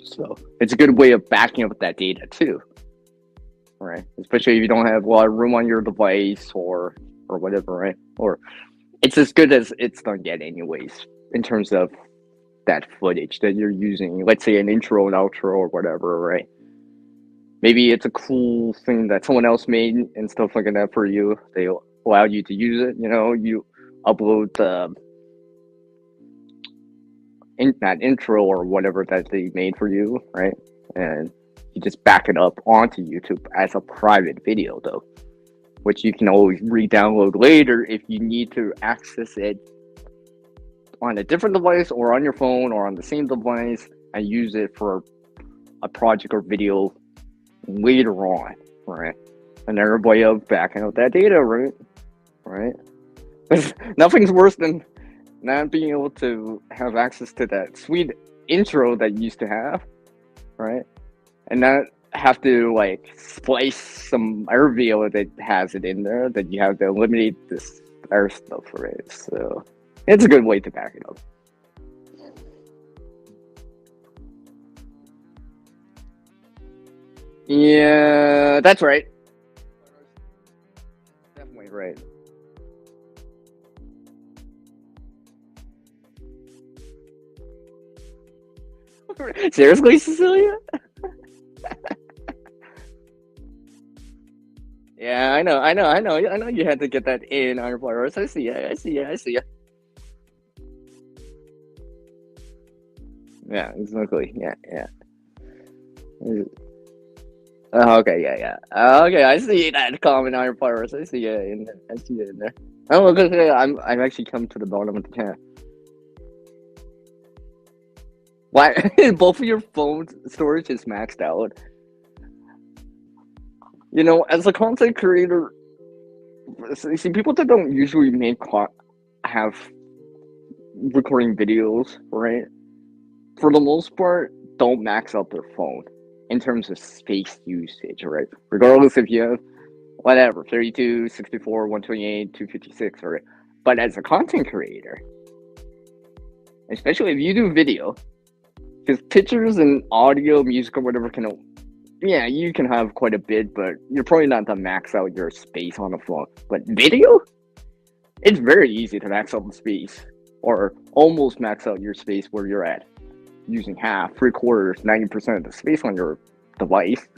So it's a good way of backing up that data too, right? Especially if you don't have a lot of room on your device or whatever, right? Or it's as good as it's gonna get anyways in terms of that footage that you're using. Let's say an intro and outro or whatever, right? Maybe it's a cool thing that someone else made and stuff like that for you. They allow you to use it. You upload that intro or whatever that they made for you, right? And you just back it up onto YouTube as a private video, though, which you can always re-download later if you need to access it on a different device or on your phone or on the same device and use it for a project or video later on, right? Another way of backing up that data, right? Nothing's worse than not being able to have access to that sweet intro that you used to have, right? And not have to like splice some other video that has it in there that you have to eliminate this other stuff, right? So it's a good way to back it up. Yeah, that's right. Definitely right. Seriously, Cecilia? Yeah, I know. You had to get that in on your followers. I see ya. Yeah, exactly. Yeah. Okay, yeah. Okay, I see that comment on your followers. I see it in there. Oh, because I've actually come to the bottom of the chat. Why both of your phone storage is maxed out? As a content creator, see people that don't usually have recording videos, right? For the most part, don't max out their phone in terms of space usage, right? Regardless if you have whatever 32, 64, 128, 256, right? But as a content creator, especially if you do video, because pictures and audio, music, or whatever you can have quite a bit, but you're probably not to max out your space on the phone. But video, it's very easy to max out the space, or almost max out your space where you're at, using half, 3/4, 90% of the space on your device.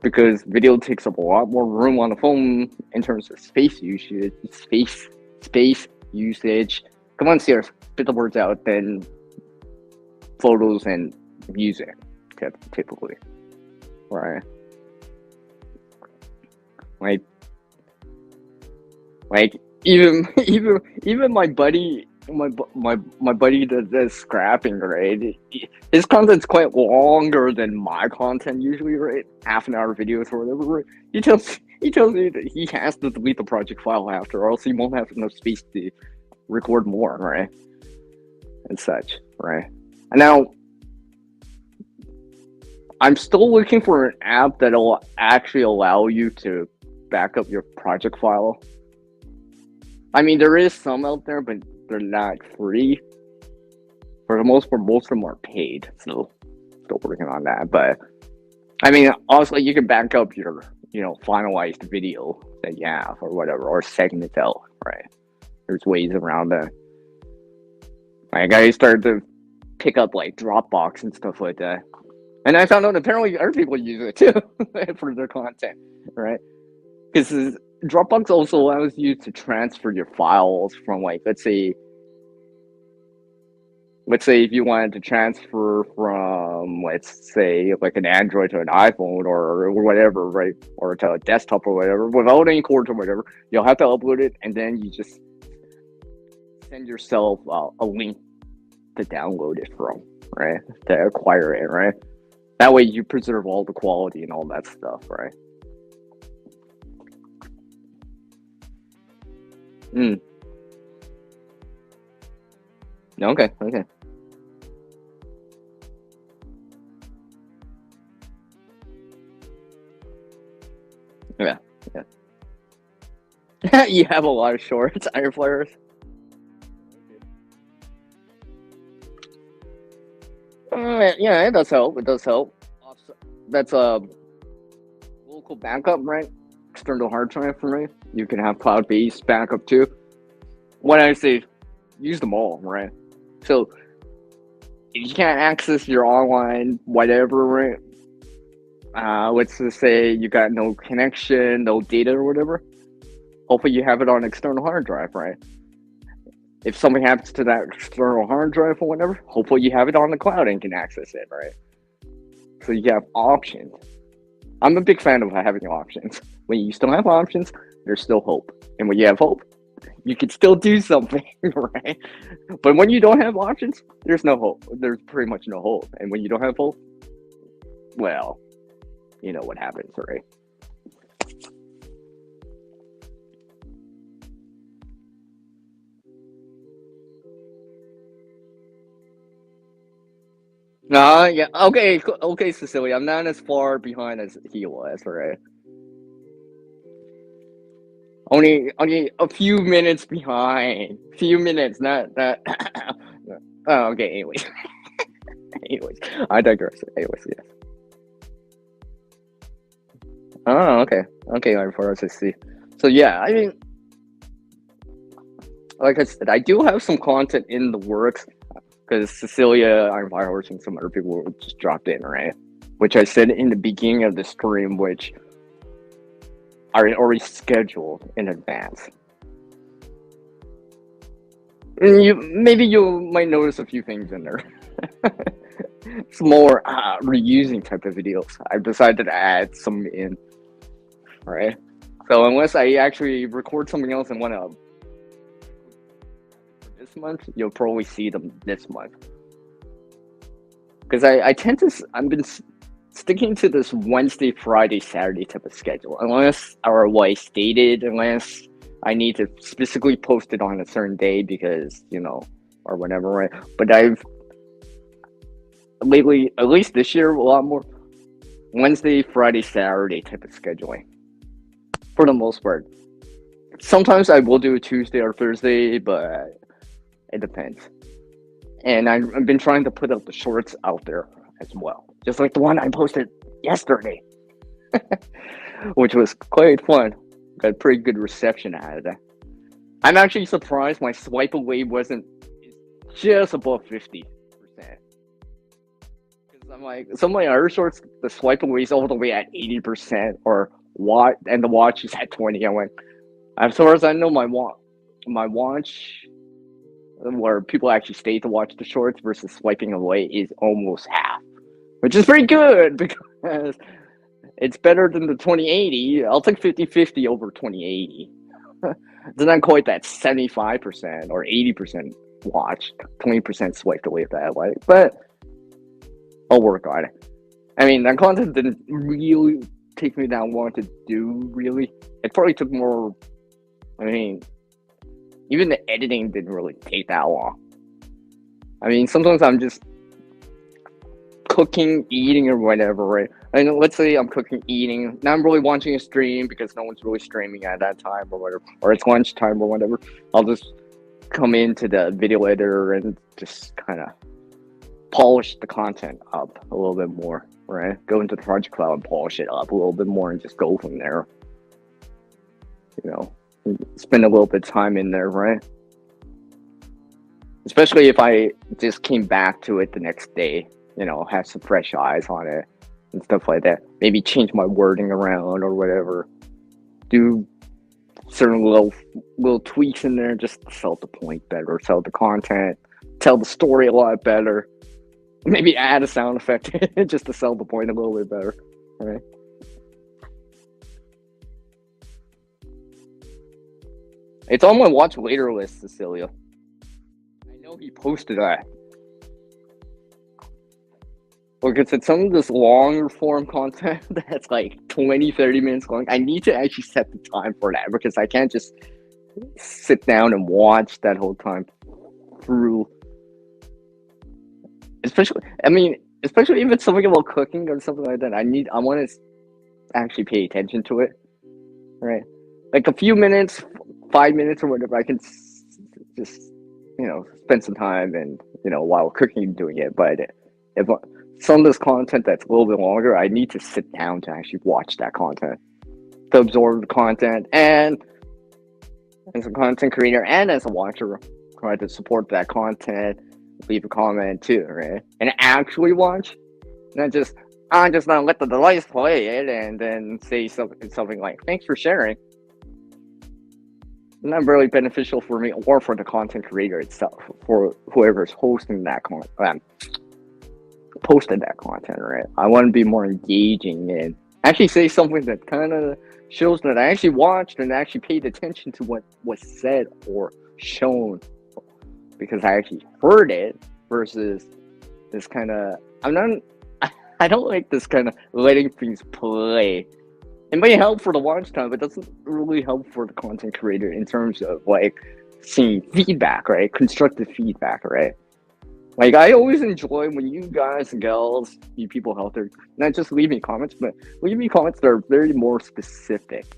Because video takes up a lot more room on the phone in terms of space usage. Space usage. Come on, Sierra, spit the words out. Then photos and music, typically, right? Like even my buddy, my buddy that does scrapping, right? His content's quite longer than my content usually, right? Half an hour videos or whatever. Right? He tells me that he has to delete the project file after, or else he won't have enough space to record more, right? And such, right? And now, I'm still looking for an app that'll actually allow you to back up your project file. I mean, there is some out there, but they're not free. For the most part, most of them are paid. So, still working on that. But, I mean, also, you can back up your, finalized video that you have or whatever, or segment it out, right? There's ways around that. Like, I started to pick up, like, Dropbox and stuff like that. And I found out apparently other people use it too for their content, right? Because Dropbox also allows you to transfer your files from, like, let's say if you wanted to transfer from, let's say, like an Android to an iPhone or whatever, right, or to a desktop or whatever, without any cords or whatever, you'll have to upload it, and then you just send yourself a link to download it from, right, to acquire it, right. That way you preserve all the quality and all that stuff, right. Mm. Okay. Okay. Yeah. Yeah. You have a lot of shorts on your flares. Yeah, it does help. It does help. Also, that's a local backup, right? External hard drive for me. You can have cloud-based backup too. When I say use them all, right? So if you can't access your online whatever, right? Let's just say you got no connection, no data or whatever. Hopefully you have it on external hard drive, right? If something happens to that external hard drive or whatever, hopefully you have it on the cloud and can access it, right? So you have options. I'm a big fan of having options. When you still have options, there's still hope. And when you have hope, you can still do something, right? But when you don't have options, there's no hope. There's pretty much no hope. And when you don't have hope, well, you know what happens, right? Yeah, okay, okay, Cecilia. I'm not as far behind as he was, right? Only a few minutes behind. Few minutes, not. Oh, okay. Anyways, anyways, I digress. Anyways, yes. Oh, okay, okay. I'm for us to see. So yeah, I mean, like I said, I do have some content in the works because Cecilia, I'm Firehorse, and some other people just dropped in, right? Which I said in the beginning of the stream, which are already scheduled in advance. And you might notice a few things in there. It's more reusing type of videos. I've decided to add some in, right? So unless I actually record something else and want to for this month, you'll probably see them this month. Because I tend to I've been sticking to this Wednesday, Friday, Saturday type of schedule, unless or what I stated, unless I need to specifically post it on a certain day because or whatever, right? But I've lately, at least this year, a lot more Wednesday, Friday, Saturday type of scheduling for the most part. Sometimes I will do a Tuesday or Thursday, but it depends. And I've been trying to put up the shorts out there as well, just like the one I posted yesterday, which was quite fun. Got pretty good reception out of that. I'm actually surprised my swipe away wasn't just above 50%. Because I'm like, some of my other shorts, the swipe away is all the way at 80%, or what, and the watch is at 20. I went, as far as I know, my watch, where people actually stay to watch the shorts versus swiping away, is almost half, which is pretty good because it's better than the 2080. I'll take 50/50 over 2080. It's not quite that 75% or 80% watched, 20% swiped away that way, but I'll work on it. I mean, that content didn't really take me that long to do, really. It probably took more, I mean, even the editing didn't really take that long. I mean, sometimes I'm just cooking, eating, or whatever, right? I know, let's say I'm cooking, eating. Now I'm really watching a stream because no one's really streaming at that time or whatever, or it's lunchtime or whatever. I'll just come into the video editor and just kind of polish the content up a little bit more, right? Go into the Project Cloud and polish it up a little bit more and just go from there. Spend a little bit of time in there, right? Especially if I just came back to it the next day, have some fresh eyes on it and stuff like that. Maybe change my wording around or whatever. Do certain little tweaks in there just to sell the point better, sell the content, tell the story a lot better. Maybe add a sound effect just to sell the point a little bit better, right? It's on my watch later list, Cecilia. I know he posted that. Because it's some of this longer form content that's like 20, 30 minutes long. I need to actually set the time for that because I can't just sit down and watch that whole time through. Especially if it's something about cooking or something like that. I want to actually pay attention to it, right? Like a few minutes, 5 minutes or whatever, I can just, spend some time and, while cooking doing it. But if some of this content that's a little bit longer, I need to sit down to actually watch that content, to absorb the content, and as a content creator and as a watcher, try to support that content, leave a comment too, right? And actually watch, not just I'm just gonna let the device play it and then say something like "Thanks for sharing." Not really beneficial for me or for the content creator itself, for whoever's hosting that posted that content, right? I want to be more engaging and actually say something that kind of shows that I actually watched and actually paid attention to what was said or shown because I actually heard it versus this kind of I don't like this kind of letting things play. It may help for the watch time, but it doesn't really help for the content creator in terms of like seeing feedback, right? Constructive feedback, right? Like I always enjoy when you guys and gals, you people out there, not just leave me comments, but leave me comments that are very more specific.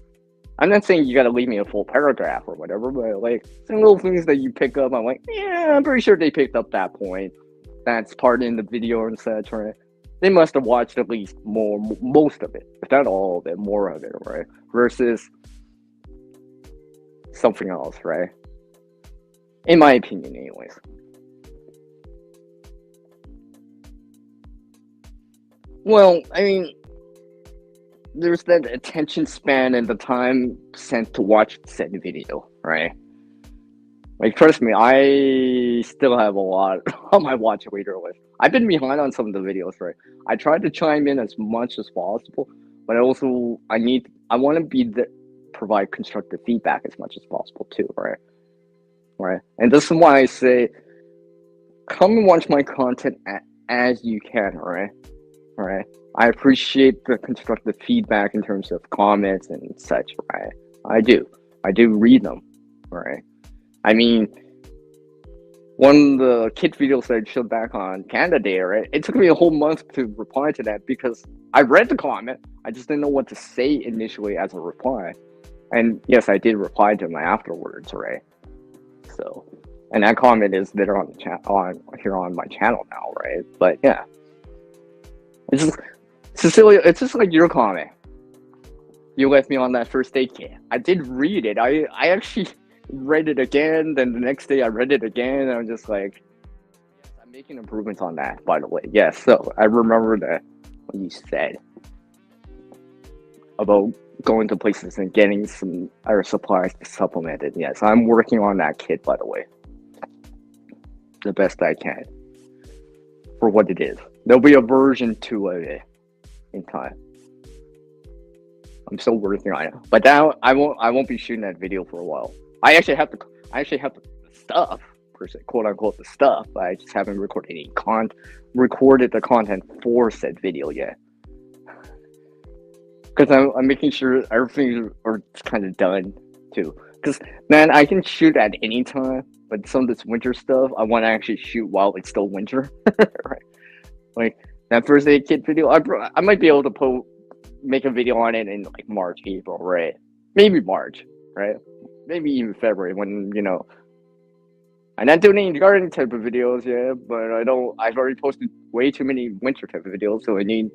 I'm not saying you gotta leave me a full paragraph or whatever, but like some little things that you pick up, I'm like, yeah, I'm pretty sure they picked up that point. That's part in the video and such, right? They must have watched at least most of it, if not all of it, more of it, right? Versus something else, right? In my opinion, anyways. Well, I mean, there's that attention span and the time sent to watch said video, right? Like, trust me, I still have a lot on my watch later list. I've been behind on some of the videos, right? I tried to chime in as much as possible, but also I want to provide constructive feedback as much as possible too, right? Right, and this is why I say, come and watch my content as you can, right? Right. I appreciate the constructive feedback in terms of comments and such, right? I do. I do read them, right? I mean, one of the kid videos that I showed back on Canada Day, right? It took me a whole month to reply to that because I read the comment. I just didn't know what to say initially as a reply. And yes, I did reply to him afterwards, right? So, and that comment is there on here on my channel now, right? But yeah, it's just, Cecilia, it's just like your comment. You left me on that first date kit. I did read it. I actually read it again. Then the next day I read it again. And I'm just like, yes, I'm making improvements on that, by the way. Yes, so I remember that what you said about going to places and getting some other supplies to supplement it. Yes, I'm working on that kit, by the way. The best I can for what it is. There'll be a version 2 of it in time. I'm still working on it, but now I won't be shooting that video for a while. I actually have the stuff, per se, quote unquote the stuff, but I just haven't recorded the content for said video yet. Because I'm making sure everything are kind of done too. Because man, I can shoot at any time, but some of this winter stuff I want to actually shoot while it's still winter, right? Like that first aid kit video, I might be able to make a video on it in like March, April, right? Maybe March, right? Maybe even February when I'm not doing any gardening type of videos yet, but I've already posted way too many winter type of videos, so I need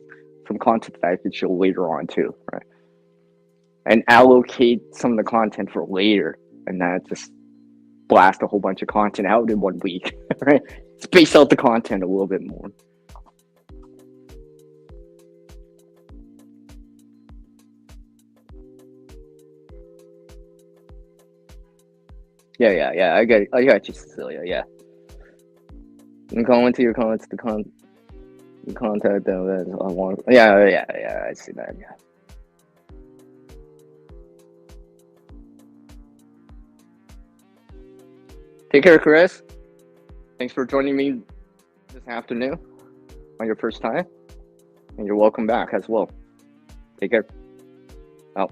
some content that I can show later on too, right? And allocate some of the content for later, and not just blast a whole bunch of content out in 1 week, right? Space out the content a little bit more. Yeah. I got you, Cecilia. Yeah. And comment to your comments to contact them. I want. Yeah. I see that. Yeah. Take care, Chris. Thanks for joining me this afternoon on your first time, and you're welcome back as well. Take care. Oh,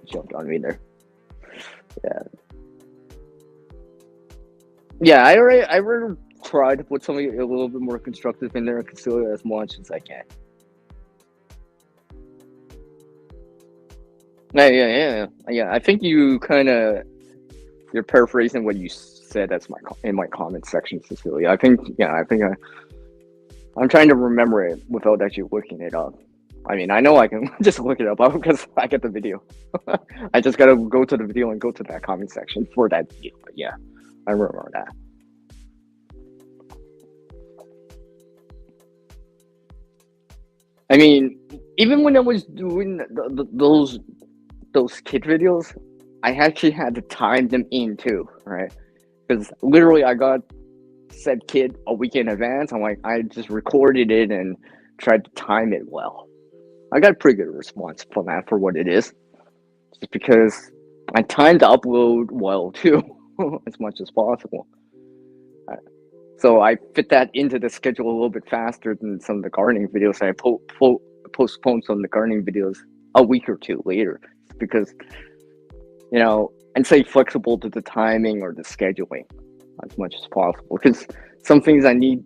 jumped on me there. Yeah. Yeah, I already tried to put something a little bit more constructive in there and conceal it as much as I can. Yeah. I think you kind of you're paraphrasing what you said. That's in my comment section, Cecilia. I'm trying to remember it without actually looking it up. I mean, I know I can just look it up because I get the video. I just gotta go to the video and go to that comment section for that video. But yeah, I remember that. I mean, even when I was doing those kid videos, I actually had to time them in too, right? Because literally, I got said kid a week in advance. I'm like, I just recorded it and tried to time it well. I got a pretty good response from that for what it is, just because I timed the upload well too, as much as possible. So I fit that into the schedule a little bit faster than some of the gardening videos. I postponed some of the gardening videos a week or two later because, and stay flexible to the timing or the scheduling as much as possible. Because some things I need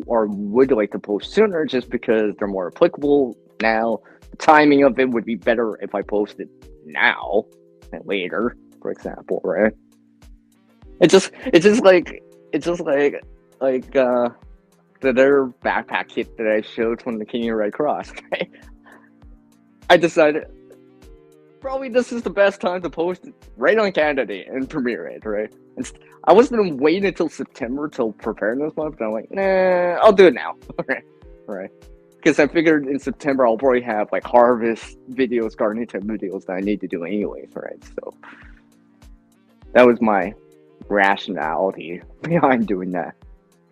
or would like to post sooner just because they're more applicable now. The timing of it would be better if I posted now than later, for example, right? It's just like the other backpack kit that I showed from the Canadian Red Cross. Right? I decided probably this is the best time to post it right on Canada Day and premiere it, right? I was gonna wait until September till preparedness month, but I'm like, nah, I'll do it now, right? Because I figured in September I'll probably have like harvest videos, gardening type videos that I need to do anyways, right? So that was my rationality behind doing that.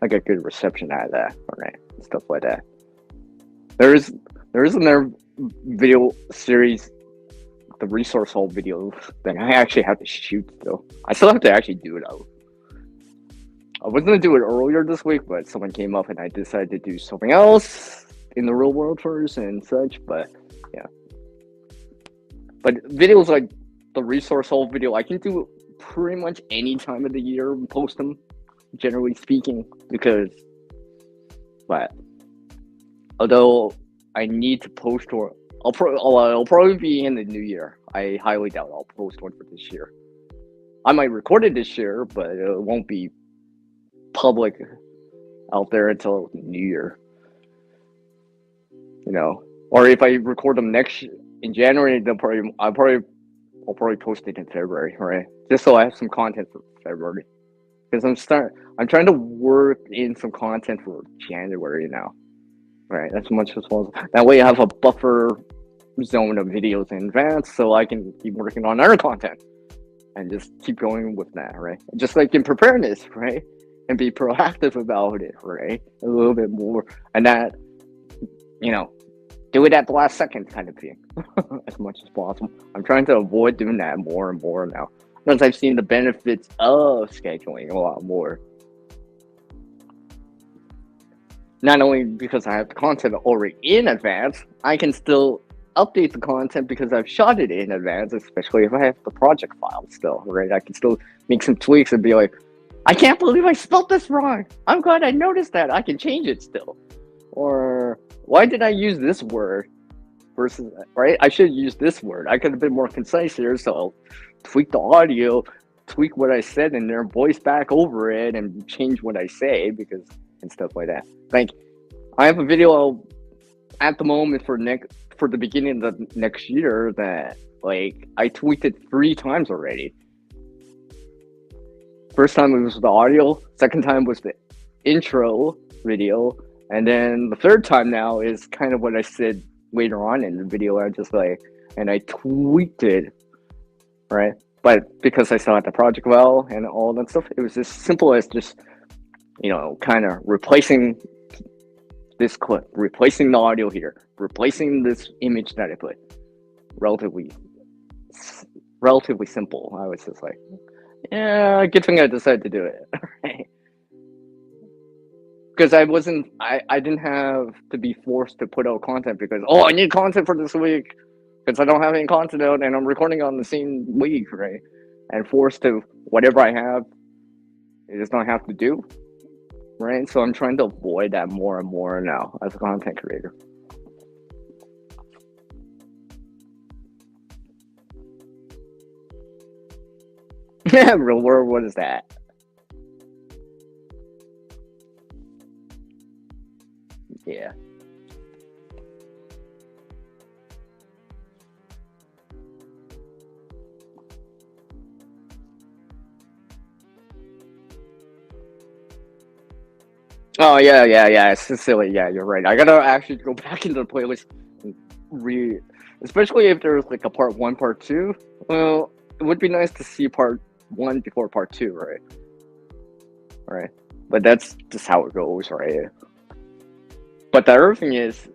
I got good reception out of that, right? Stuff like that. There is another video series, the resource hole video that I actually have to shoot still. I still have to actually do it out. I was gonna do it earlier this week, but someone came up and I decided to do something else in the real world first and such. But yeah, but videos like the resource hole video, I can do pretty much any time of the year and post them. Generally speaking, because, but although I need to post or I'll probably be in the new year. I highly doubt I'll post one for this year. I might record it this year, but it won't be public out there until New Year. Or if I record them in January, I'll probably post it in February, right? Just so I have some content for February. Because I'm trying to work in some content for January now, right? As much as possible. That way, I have a buffer zone of videos in advance, so I can keep working on other content and just keep going with that, right? Just like in preparedness, right? And be proactive about it, right? A little bit more, and that, do it at the last second kind of thing, as much as possible. I'm trying to avoid doing that more and more now. Because I've seen the benefits of scheduling a lot more. Not only because I have the content already in advance, I can still update the content because I've shot it in advance, especially if I have the project file still, right? I can still make some tweaks and be like, I can't believe I spelled this wrong. I'm glad I noticed that. I can change it still. Or, why did I use this word versus, right? I should use this word. I could have been more concise here, so I'll tweak the audio, tweak what I said in there, voice back over it, and change what I say and stuff like that. Like, I have a video at the moment for the beginning of the next year that I tweaked it 3 times already. First time it was the audio, second time was the intro video, and then the third time now is kind of what I said later on in the video. And I tweaked it, right? But because I still had the project well and all that stuff, it was as simple as just, kind of replacing this clip, replacing the audio here, replacing this image that I put. Relatively, relatively simple. I was just like, yeah, good thing I decided to do it. Right? Because I didn't have to be forced to put out content because, I need content for this week because I don't have any content out and I'm recording on the same week, right? And forced to whatever I have, it does not have to do, right? So I'm trying to avoid that more and more now as a content creator. Yeah, real world, what is that? Yeah. Oh yeah. It's silly. Yeah, you're right. I gotta actually go back into the playlist and especially if there's like a part one, part two. Well, it would be nice to see part one before part two, right? Right. But that's just how it goes, right? But the other thing is,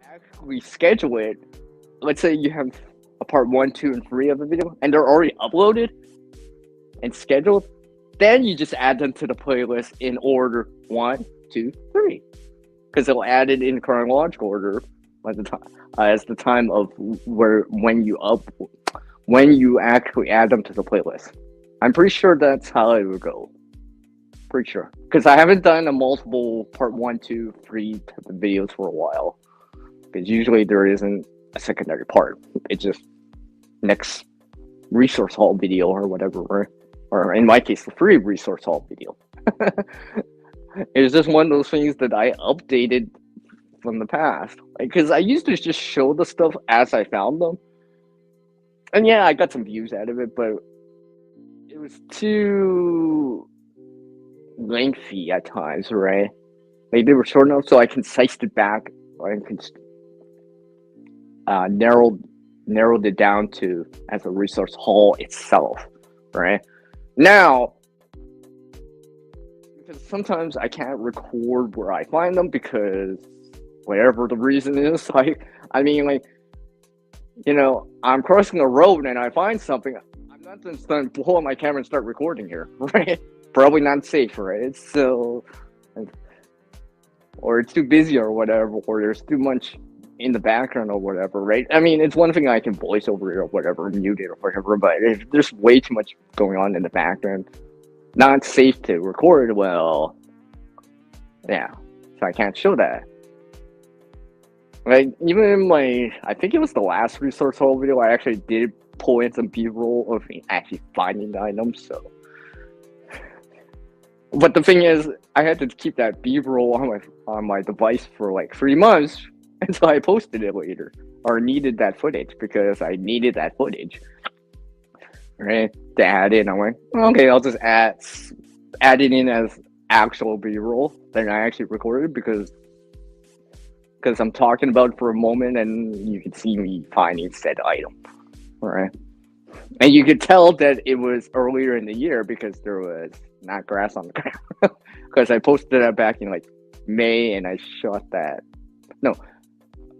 actually schedule it. Let's say you have a part one, two, and three of the video, and they're already uploaded and scheduled. Then you just add them to the playlist in order 1, 2, 3, because it'll add it in chronological order by the time as the time of when you actually add them to the playlist. I'm pretty sure that's how it would go. Pretty sure, because I haven't done a multiple part 1, 2, 3 type of videos for a while. Because usually there isn't a secondary part. It's just next resource haul video or whatever, right? Or in my case, the free resource haul video. It was just one of those things that I updated from the past. Because I used to just show the stuff as I found them. And yeah, I got some views out of it, but it was too lengthy at times, right? Like they were short enough so I concised it back, or I can narrowed it down to as a resource haul itself, right? Now, because sometimes I can't record where I find them because whatever the reason is, I mean, like, I'm crossing a road and I find something, I'm not just going to pull out my camera and start recording here, right? Probably not safe, right? So, or it's too busy or whatever, or there's too much in the background or whatever, right? I mean, it's one thing I can voice over it or whatever, mute it or whatever, but if there's way too much going on in the background, not safe to record, well, yeah, so I can't show that. Like, even in I think it was the last resource haul video, I actually did pull in some B-roll of me actually finding the items, so. But the thing is, I had to keep that B-roll on my device for like 3 months, until I posted it later, or needed that footage because I needed that footage, right? To add in, I'm like, okay, I'll just add it in as actual B-roll. Then I actually recorded because I'm talking about it for a moment, and you can see me finding said item, right? And you could tell that it was earlier in the year because there was not grass on the ground. Because I posted that back in like May, and I shot that. No.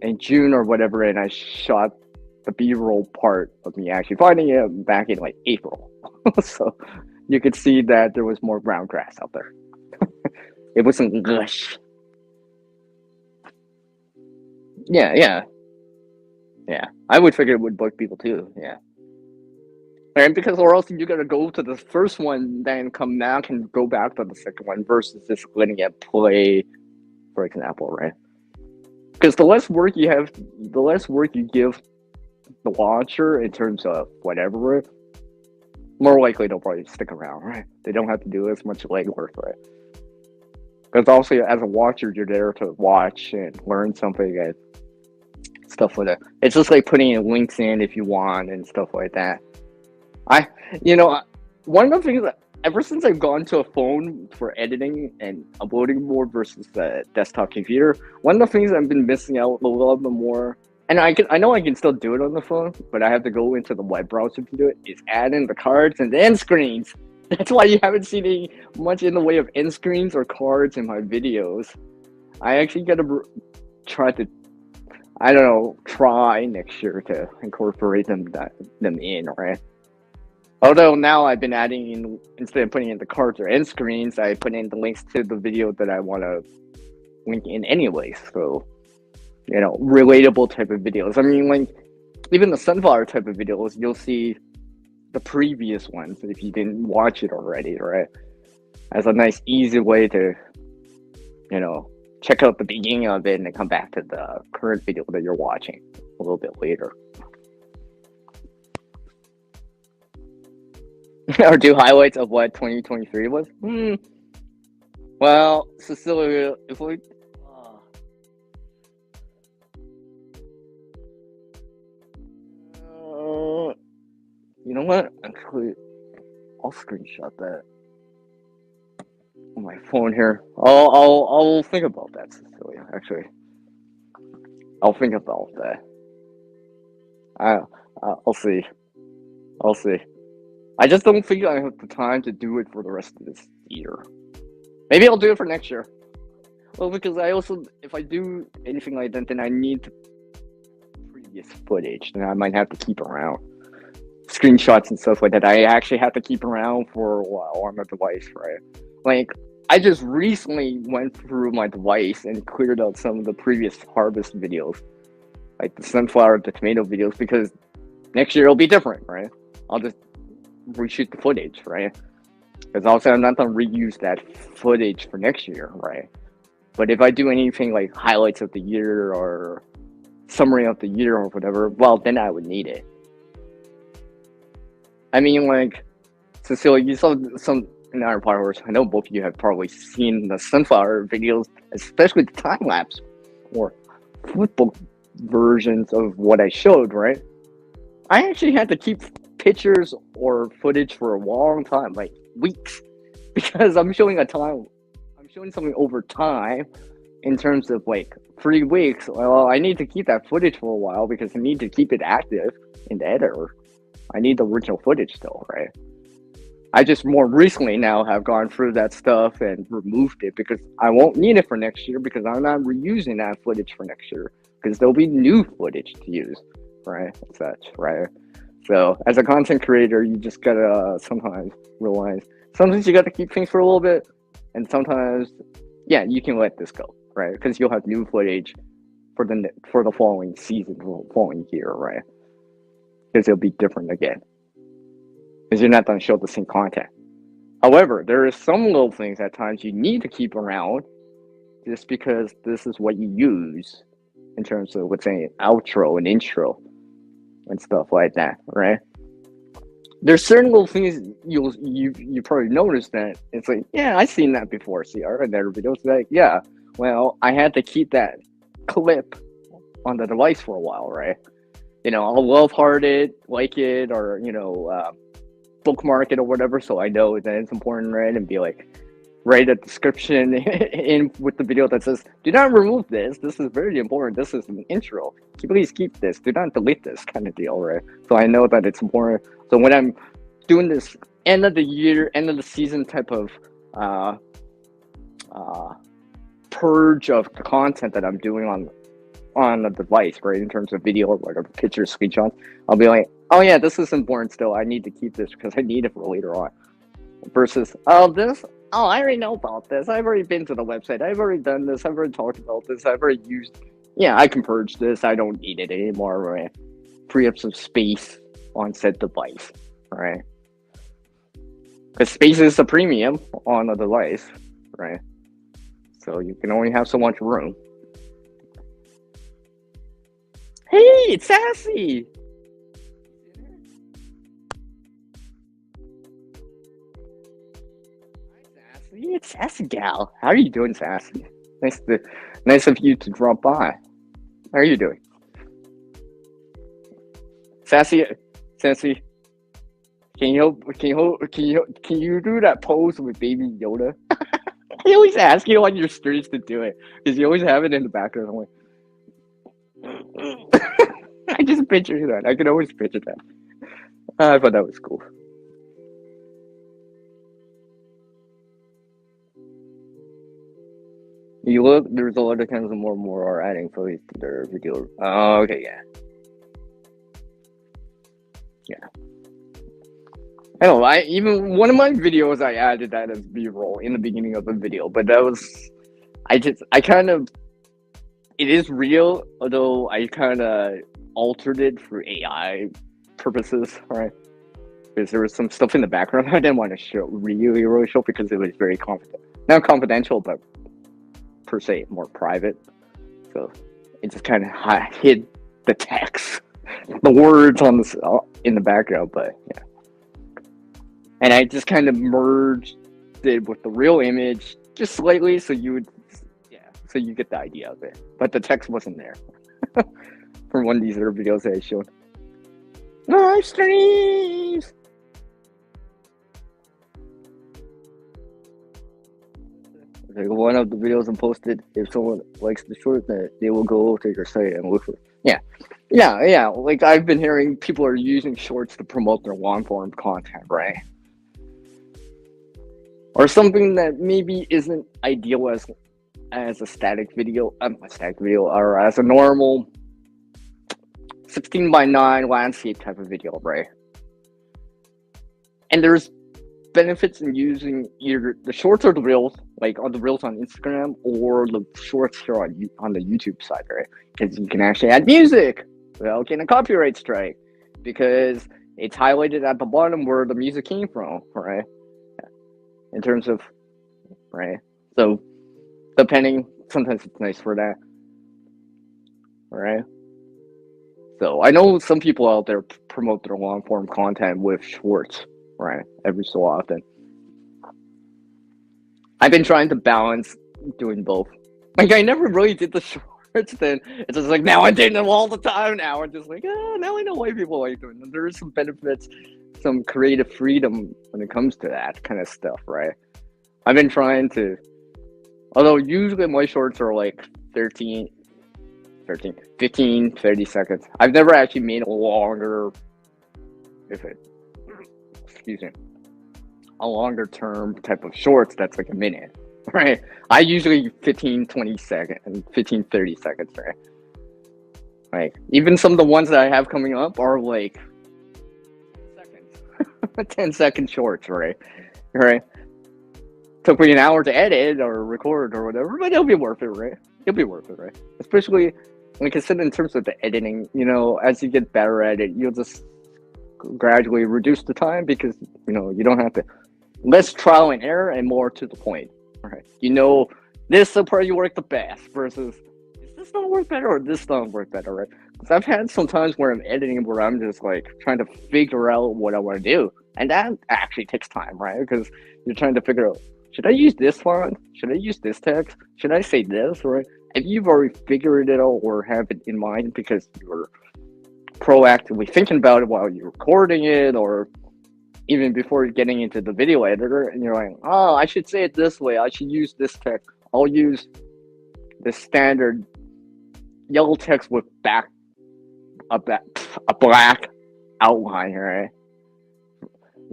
In June or whatever, and I shot the B-roll part of me actually finding it back in like April. So you could see that there was more brown grass out there. It wasn't gush. Yeah. I would figure it would bug people too, yeah. And because or else you gotta go to the first one, then come back and go back to the second one versus just letting it play, for example, right? Because the less work you give the watcher in terms of whatever, more likely they'll probably stick around, right? They don't have to do as much legwork, right? Because also, as a watcher, you're there to watch and learn something and stuff like that. It's just like putting in links in if you want and stuff like that. One of the things that ever since I've gone to a phone for editing and uploading more versus the desktop computer, one of the things I've been missing out a little bit more, and I know I can still do it on the phone, but I have to go into the web browser to do it. Is add in the cards and the end screens. That's why you haven't seen any much in the way of end screens or cards in my videos. I actually gotta try to, I don't know, try next year to incorporate them in, right? Although now I've been adding in, instead of putting in the cards or end screens, I put in the links to the video that I want to link in anyways. So, relatable type of videos. I mean, like, even the sunflower type of videos, you'll see the previous ones if you didn't watch it already, right? As a nice, easy way to, check out the beginning of it and then come back to the current video that you're watching a little bit later. Or do highlights of what 2023 was? Well, Cecilia, if we... you know what? Actually, I'll screenshot that on my phone here. I'll think about that, Cecilia. Actually, I'll think about that. I'll see. I'll see. I just don't think I have the time to do it for the rest of this year. Maybe I'll do it for next year. Well, because I also, if I do anything like that, then I need previous footage, and I might have to keep around screenshots and stuff like that. I actually have to keep around for a while on the device, right? Like, I just recently went through my device and cleared out some of the previous harvest videos, like the sunflower, the tomato videos, because next year it'll be different, right? I'll just reshoot the footage, right? Because also I'm not gonna reuse that footage for next year, right? But if I do anything like highlights of the year or summary of the year or whatever, well, then I would need it. I mean, like, Cecilia, you saw some in our followers. I know both of you have probably seen the sunflower videos, especially the time lapse or flipbook versions of what I showed, right? I actually had to keep pictures or footage for a long time, like weeks, because I'm showing something over time in terms of like 3 weeks. Well, I need to keep that footage for a while because I need to keep it active in the editor. I need the original footage still, right? I just more recently now have gone through that stuff and removed it because I won't need it for next year because I'm not reusing that footage for next year because there'll be new footage to use, right? Such, right? So as a content creator, you just gotta sometimes realize sometimes you gotta keep things for a little bit, and sometimes, yeah, you can let this go, right? Because you'll have new footage for the following season, following year, right? Because it'll be different again. Because you're not gonna show the same content. However, there are some little things at times you need to keep around, just because this is what you use in terms of, let's say, an outro and intro and stuff like that, right? There's certain little things you probably noticed that it's like, yeah, I've seen that before, CR, and their videos like, yeah, well, I had to keep that clip on the device for a while, right? I'll love heart it, like it, or bookmark it or whatever, so I know that it's important, right? And be like, write a description in with the video that says, do not remove this. This is very important. This is an intro. Please keep this. Do not delete this kind of deal, right? So I know that it's important. So when I'm doing this end of the year, end of the season type of purge of the content that I'm doing on the device, right? In terms of video, like pictures, screenshots, I'll be like, oh yeah, this is important still. I need to keep this because I need it for later on. Versus, I already know about this. I've already been to the website. I've already done this. I've already talked about this. I've already used. Yeah, I can purge this. I don't need it anymore, right? Free up some space on said device, right? Because space is a premium on a device, right? So you can only have so much room. Hey, it's Sassy! It's Sassy Gal. How are you doing, Sassy? Nice of you to drop by. How are you doing? Sassy, can you do that pose with Baby Yoda? I always ask you on your streams to do it because you always have it in the background. I'm like, I just picture that. I can always picture that. I thought that was cool. You look, there's a lot of times more and more are adding footage to their video. Oh, okay, yeah. Yeah. I don't know, even one of my videos I added that as B-roll in the beginning of the video, but that was I kind of it is real, although I kind of altered it for AI purposes, right? Because there was some stuff in the background I didn't want to show really show because it was very not confidential, but per se more private. So it just kind of hid the text, the words on in the background, but yeah. And I just kind of merged it with the real image just slightly, so so you get the idea of it. But the text wasn't there from one of these other videos that I showed. Live streams. Like one of the videos I posted, if someone likes the short, they will go to your site and look for it. Yeah. Like I've been hearing people are using shorts to promote their long form content, right? Or something that maybe isn't ideal as a static video, or as a normal 16:9 landscape type of video, right? And there's benefits in using either the shorts or the reels, like on the reels on Instagram or the shorts here on the YouTube side, right? Because you can actually add music without getting a copyright strike because it's highlighted at the bottom where the music came from, right? In terms of, right? So depending, sometimes it's nice for that, right? So I know some people out there promote their long form content with shorts, right? Every so often. I've been trying to balance doing both. Like I never really did the shorts then. It's just like now I'm doing them all the time now. I'm just like, now I know why people like doing them. There is some benefits, some creative freedom when it comes to that kind of stuff, right? I've been trying to, although usually my shorts are like 15, 30 seconds. I've never actually made a longer, excuse me, a longer term type of shorts that's like a minute, right? I usually 15, 20 seconds, 15, 30 seconds, right? Like, even some of the ones that I have coming up are like 10-second shorts, right? Right? Took me an hour to edit or record or whatever, but it'll be worth it, right? It'll be worth it, right? Especially, like I said, in terms of the editing, as you get better at it, you'll just gradually reduce the time because, you don't have to, less trial and error and more to the point, right? This is the part you work the best versus, is this not work better or this not work better, right? Because I've had some times where I'm editing where I'm just like trying to figure out what I want to do. And that actually takes time, right? Because you're trying to figure out, should I use this font? Should I use this text? Should I say this, right? If you've already figured it out or have it in mind because you're proactively thinking about it while you're recording it or even before getting into the video editor, and you're like, oh, I should say it this way. I should use this text. I'll use the standard yellow text with a black outline, right?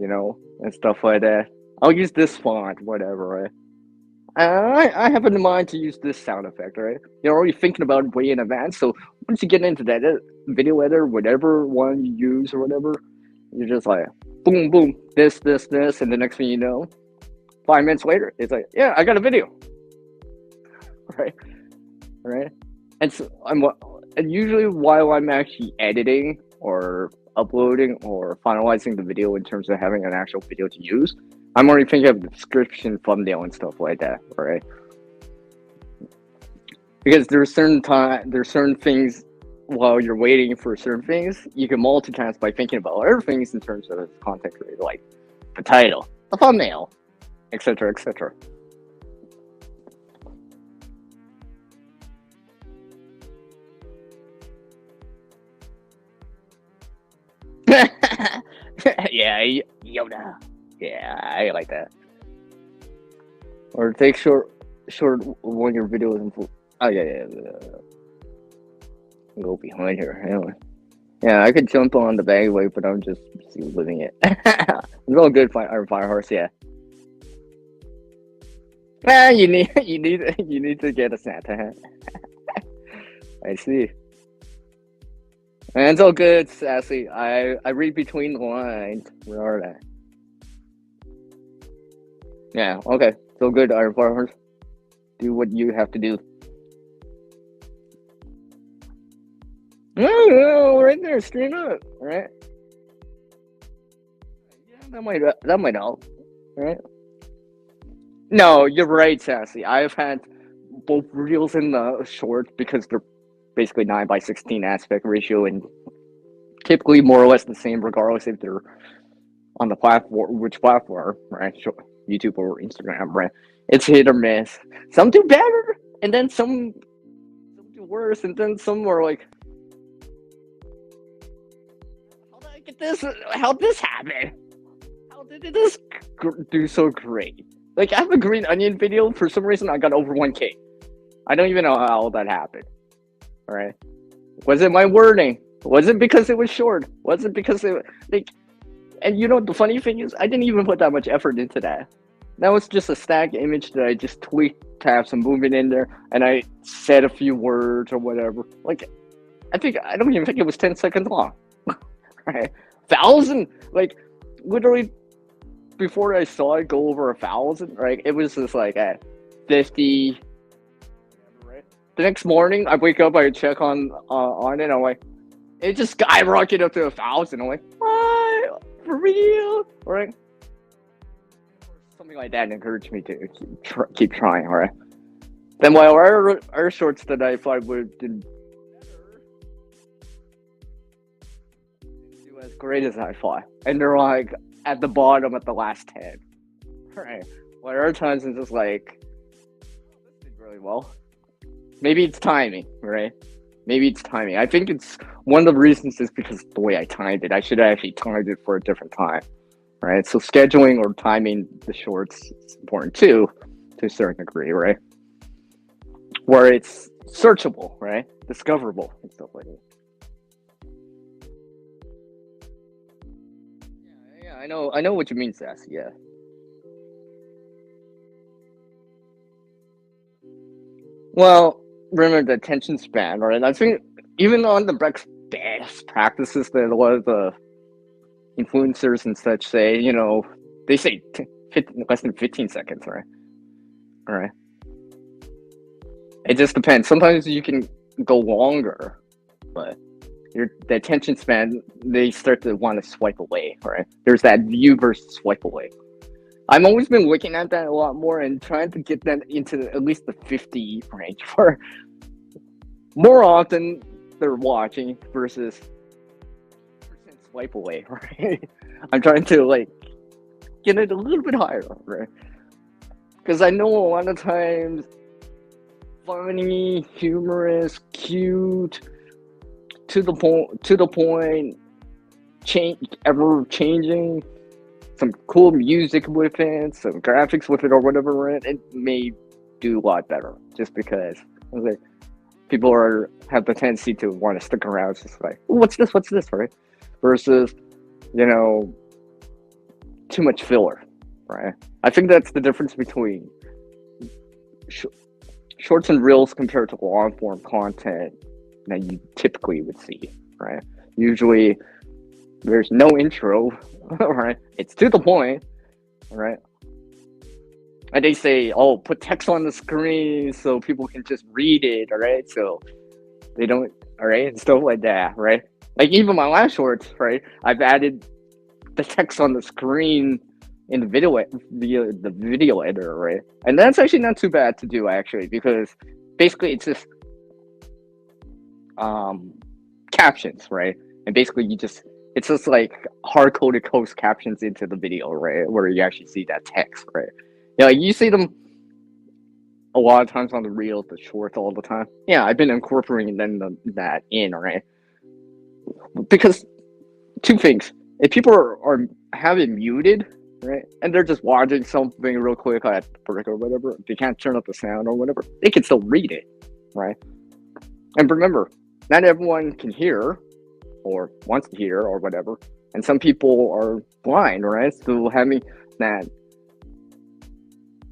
And stuff like that. I'll use this font, whatever, right? I have in mind to use this sound effect, right? You're already thinking about it way in advance, so once you get into that video editor, whatever one you use or whatever, you're just like, boom, boom, this, and the next thing you know, 5 minutes later, it's like, yeah, I got a video, right? And so and usually while I'm actually editing or uploading or finalizing the video in terms of having an actual video to use, I'm already thinking of the description, thumbnail, and stuff like that, right? Because there's certain things while you're waiting for certain things, you can multitask by thinking about other things in terms of content creator, like the title, the thumbnail, etc., etc. Yeah, Yoda. Yeah, I like that. Or take short when your video is in full. Oh yeah. go behind her. Anyway. Yeah, I could jump on the bagway, but I'm just living it. It's all good, fire horse. Yeah. Ah, you need to get a Santa hat. I see. And it's all good, Sassy. I read between the lines. Where are they? Yeah. Okay. It's all good, Iron Fire Horse. Do what you have to do. Oh, right there, stream up, right? Yeah, that might help, right? No, you're right, Sassy. I've had both reels and the shorts because they're basically 9:16 aspect ratio and typically more or less the same, regardless if they're on the platform, which platform, right? YouTube or Instagram, right? It's hit or miss. Some do better, and then some do worse, and then some are like, how did I get this? How'd this happen? How did this do so great? Like, I have a green onion video. For some reason, I got over 1K. I don't even know how that happened. All right. Was it my wording? Was it because it was short? Was it because it like? And you know the funny thing is, I didn't even put that much effort into that. That was just a static image that I just tweaked to have some movement in there, and I said a few words or whatever. Like, I don't even think it was 10 seconds long. Right? 1,000, like, literally. Before I saw it go over 1,000, right? It was just like at 50. Right? The next morning, I wake up, I check on it, I'm like, it just skyrocketed up to 1,000. I'm like, what? For real? Right? Something like that encouraged me to keep trying, right? Then while our shorts that I thought would do as great as I thought, and they're like at the bottom at the last 10. Right. Well, there are times it's just like, this did really well. Maybe it's timing, right? Maybe it's timing. I think it's one of the reasons is because of the way I timed it. I should have actually timed it for a different time, right? So scheduling or timing the shorts is important too, to a certain degree, right? Where it's searchable, right? Discoverable and stuff like that. Yeah, I know what you mean, Sass. Yeah. Well, remember the attention span, right? I think even on the best practices that a lot of the influencers and such say, they say 15, less than 15 seconds, right? All right. It just depends. Sometimes you can go longer, but the attention span, they start to want to swipe away, right? There's that view versus swipe away. I've always been looking at that a lot more and trying to get that into at least the 50 range for more often they're watching versus swipe away, right? I'm trying to get it a little bit higher, right? Because I know a lot of times funny, humorous, cute, to the point, ever changing, some cool music with it, some graphics with it, or whatever, right? It may do a lot better just because people have the tendency to want to stick around. It's just like, what's this, right? Versus, too much filler, right? I think that's the difference between shorts and reels compared to long form content that you typically would see, right? Usually there's no intro, right? It's to the point, right? And they say, oh, put text on the screen so people can just read it, all right? So they don't, all right? And stuff like that, right? Like even my last shorts, right? I've added the text on the screen in the video editor, right? And that's actually not too bad to do, actually, because basically it's just captions, right? And basically it's just like hard-coded closed captions into the video, right? Where you actually see that text, right? Yeah, you see them a lot of times on the reels, the shorts all the time. Yeah, I've been incorporating that in, right? Because two things. If people have it muted, right, and they're just watching something real quick at break or whatever, they can't turn up the sound or whatever, they can still read it, right? And remember, not everyone can hear or wants to hear or whatever, and some people are blind, right? So having that,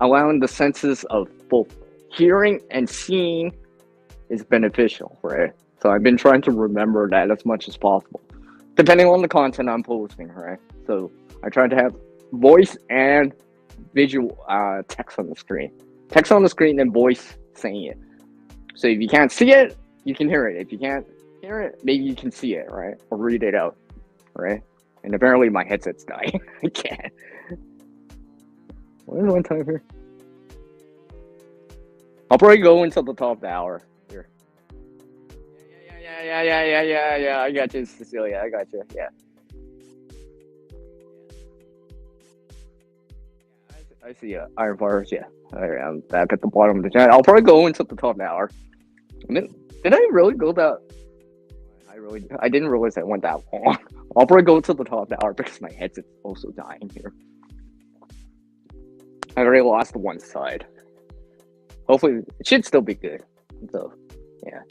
allowing the senses of both hearing and seeing is beneficial, right? So I've been trying to remember that as much as possible, depending on the content I'm posting, right? So I try to have voice and visual text on the screen. Text on the screen and voice saying it. So if you can't see it, you can hear it. If you can't hear it, maybe you can see it, right? Or read it out, right? And apparently my headset's dying. I can't. What is one time here? I'll probably go until the top of the hour here. Yeah. I got you, Cecilia. I got you. Yeah. I see Iron Bars. Yeah. I'm back at the bottom of the channel. I'll probably go until the top of the hour. Did I really go that? I didn't realize I went that long. I'll probably go to the top of the hour because my headset's also dying here. I already lost one side. Hopefully, it should still be good. So, yeah.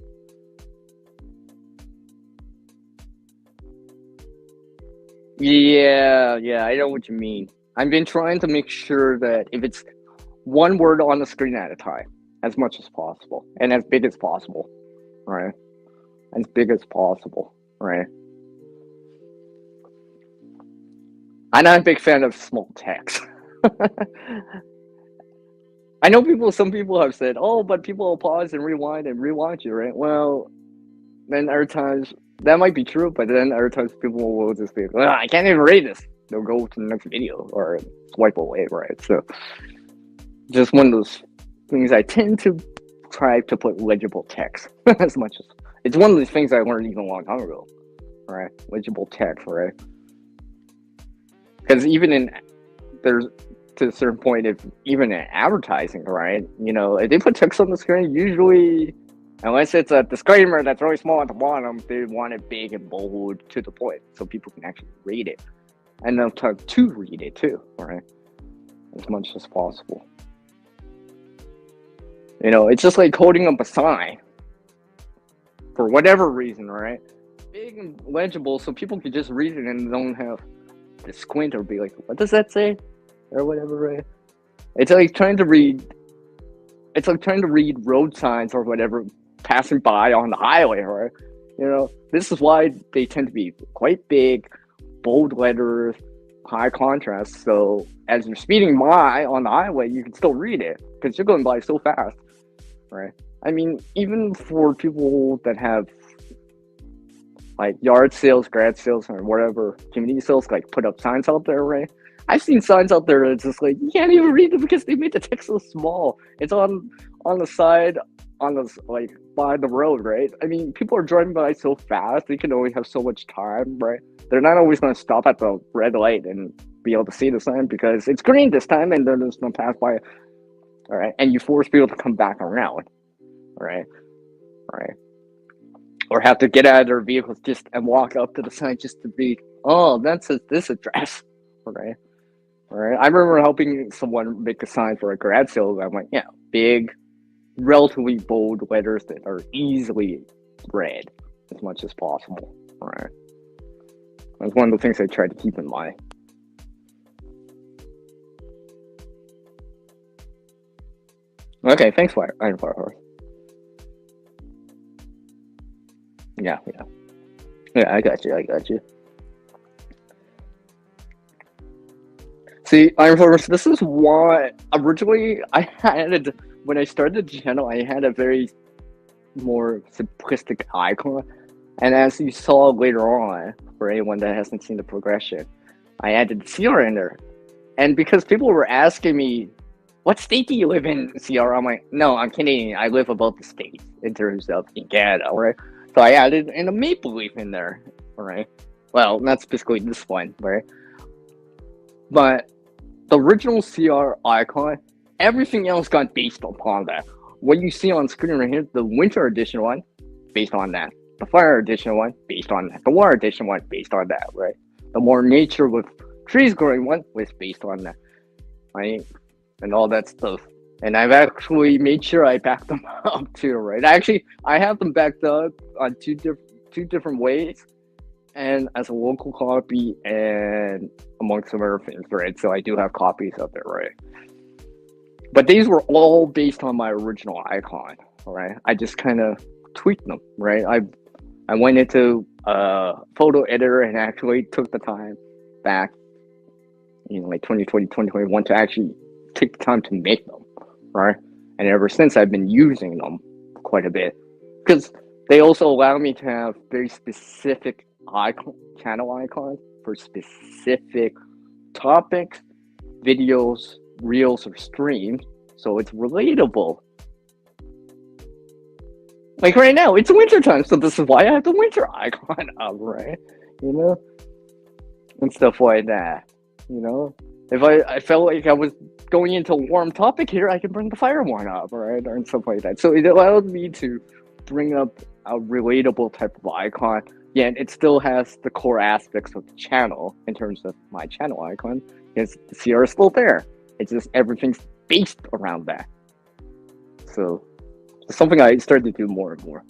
Yeah, I know what you mean. I've been trying to make sure that if it's one word on the screen at a time, as much as possible, and as big as possible, right? As big as possible, right? I'm not a big fan of small text. I know some people have said, oh, but people will pause and rewind and rewatch it, right? Well, then other times, that might be true, but then other times people will just be, well, I can't even read this. They'll go to the next video or swipe away, right? So, just one of those things I tend to try to put legible text as much as, it's one of these things I learned even a long time ago, right? Legible text, right? Because there's, to a certain point, if even in advertising, right? You know, if they put text on the screen, usually, unless it's a disclaimer that's really small at the bottom, they want it big and bold to the point so people can actually read it. And they'll try to read it too, right? As much as possible. You know, it's just like holding up a sign for whatever reason, right? Big and legible so people can just read it and don't have to squint or be like, what does that say? Or whatever, right? It's like trying to read road signs or whatever passing by on the highway, right? You know, this is why they tend to be quite big, bold letters, high contrast. So as you're speeding by on the highway, you can still read it because you're going by so fast, right? I mean, even for people that have like yard sales, grad sales, or whatever community sales, like put up signs out there, right? I've seen signs out there that's just like you can't even read it because they made the text so small. It's on the side, on the like by the road, right? I mean, people are driving by so fast; they can only have so much time, right? They're not always going to stop at the red light and be able to see the sign because it's green this time, and they're just going to pass by. All right, and you force people to come back around, right? Or have to get out of their vehicles just and walk up to the sign just to be, oh, that's this address, right? Right. I remember helping someone make a sign for a grad sale. I'm like, yeah, big, relatively bold letters that are easily read as much as possible. All right. That's one of the things I try to keep in mind. Okay, thanks, Iron Fire. Yeah. I got you. See, Iron Farmers, this is why originally when I started the channel, I had a very more simplistic icon. And as you saw later on, for anyone that hasn't seen the progression, I added CR in there. And because people were asking me, what state do you live in, CR? I'm like, no, I'm Canadian. I live above the states in terms of in Canada, right? So I added in a maple leaf in there, right? Well, not specifically this one, right? But the original CR icon, everything else got based upon that. What you see on screen right here, the winter edition one, based on that. The fire edition one, based on that. The water edition one, based on that, right? The more nature with trees growing one was based on that, right? And all that stuff. And I've actually made sure I backed them up too, right? Actually, I have them backed up on two different ways, and as a local copy and amongst some other things, right? So I do have copies of it, right? But these were all based on my original icon, right? I just kind of tweaked them, right? I went into a photo editor and actually took the time back in like 2020, 2021 to actually take the time to make them, right? And ever since I've been using them quite a bit because they also allow me to have very specific channel icons for specific topics, videos, reels, or streams, so it's relatable. Like right now, it's winter time, so this is why I have the winter icon up, right? You know, and stuff like that. You know, if I felt like I was going into a warm topic here, I can bring the fire one up, right, and stuff like that. So it allowed me to bring up a relatable type of icon. Yeah, it still has the core aspects of the channel in terms of my channel icon. Because the CR is still there. It's just everything's based around that. So it's something I started to do more and more.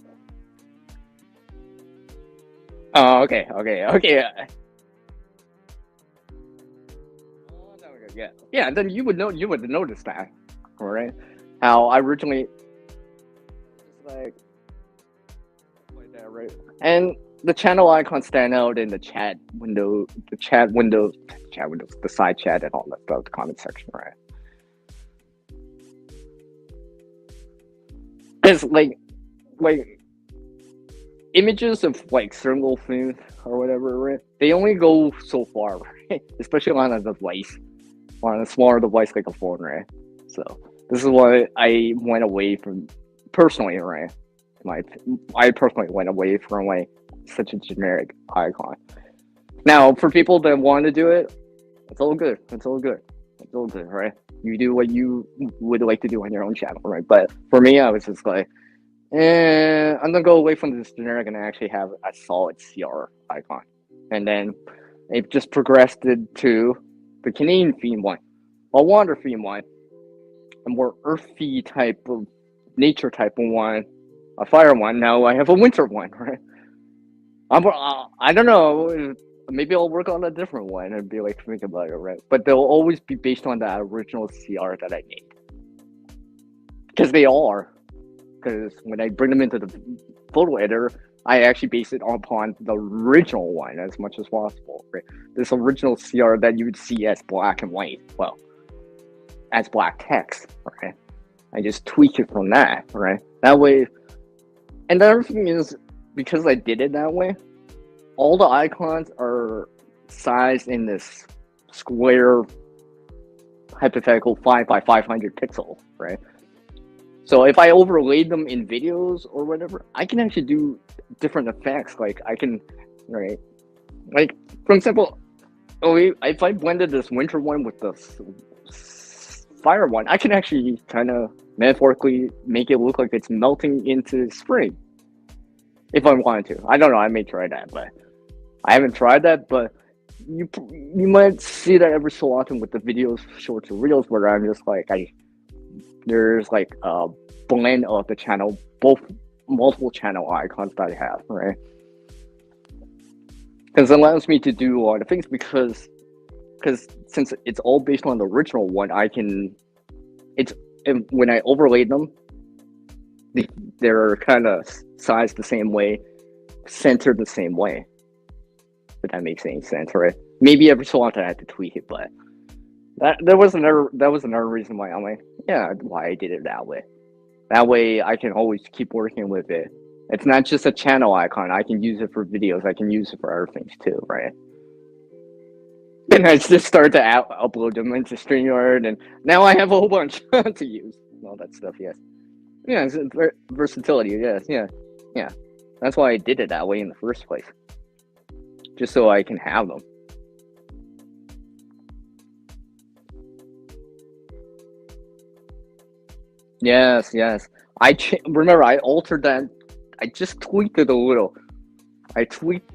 Oh, okay. Yeah, yeah. Then you would know. You would notice that, all right? How I originally like that, right? And the channel icons stand out in the chat window, the side chat, and all that stuff, the comment section, right? It's like images of like single things or whatever, right? They only go so far, right? Especially on a device, on a smaller device like a phone, right? So this is why I went away from personally, right? I personally went away from like such a generic icon. Now, for people that want to do it, it's all good. It's all good. It's all good, right? You do what you would like to do on your own channel, right? But for me, I was just like, I'm gonna go away from this generic and actually have a solid CR icon. And then it just progressed to the Canadian theme one, a water theme one, a more earthy type of nature type of one, a fire one. Now I have a winter one, right? I don't know. Maybe I'll work on a different one and be like thinking about it, right? But they'll always be based on that original CR that I made, because they all are. Because when I bring them into the photo editor, I actually base it upon the original one as much as possible, right? This original CR that you would see as black and white, well, as black text, right? I just tweak it from that, right? That way. And the other thing is, because I did it that way, all the icons are sized in this square hypothetical 5 by 500 pixels, right? So if I overlaid them in videos or whatever, I can actually do different effects. Like I can, right? Like for example, if I blended this winter one with the fire one, I can actually kind of metaphorically make it look like it's melting into spring. If I wanted to, I don't know. I may try that, but I haven't tried that. But you might see that every so often with the videos, shorts, or reels, where I'm just like there's like a blend of the channel, both multiple channel icons that I have, right? Because it allows me to do a lot of things because since it's all based on the original one, when I overlaid them, they're kind of sized the same way, centered the same way. If that makes any sense, right? Maybe every so often I had to tweak it, but that was another reason why I'm like, yeah, why I did it that way. That way I can always keep working with it. It's not just a channel icon. I can use it for videos. I can use it for other things too, right? And I just started to upload them into StreamYard, and now I have a whole bunch to use. All that stuff, yes. Yeah, it's versatility, yes, yeah. That's why I did it that way in the first place. Just so I can have them. Yes. Remember, I altered that. I just tweaked it a little. I tweaked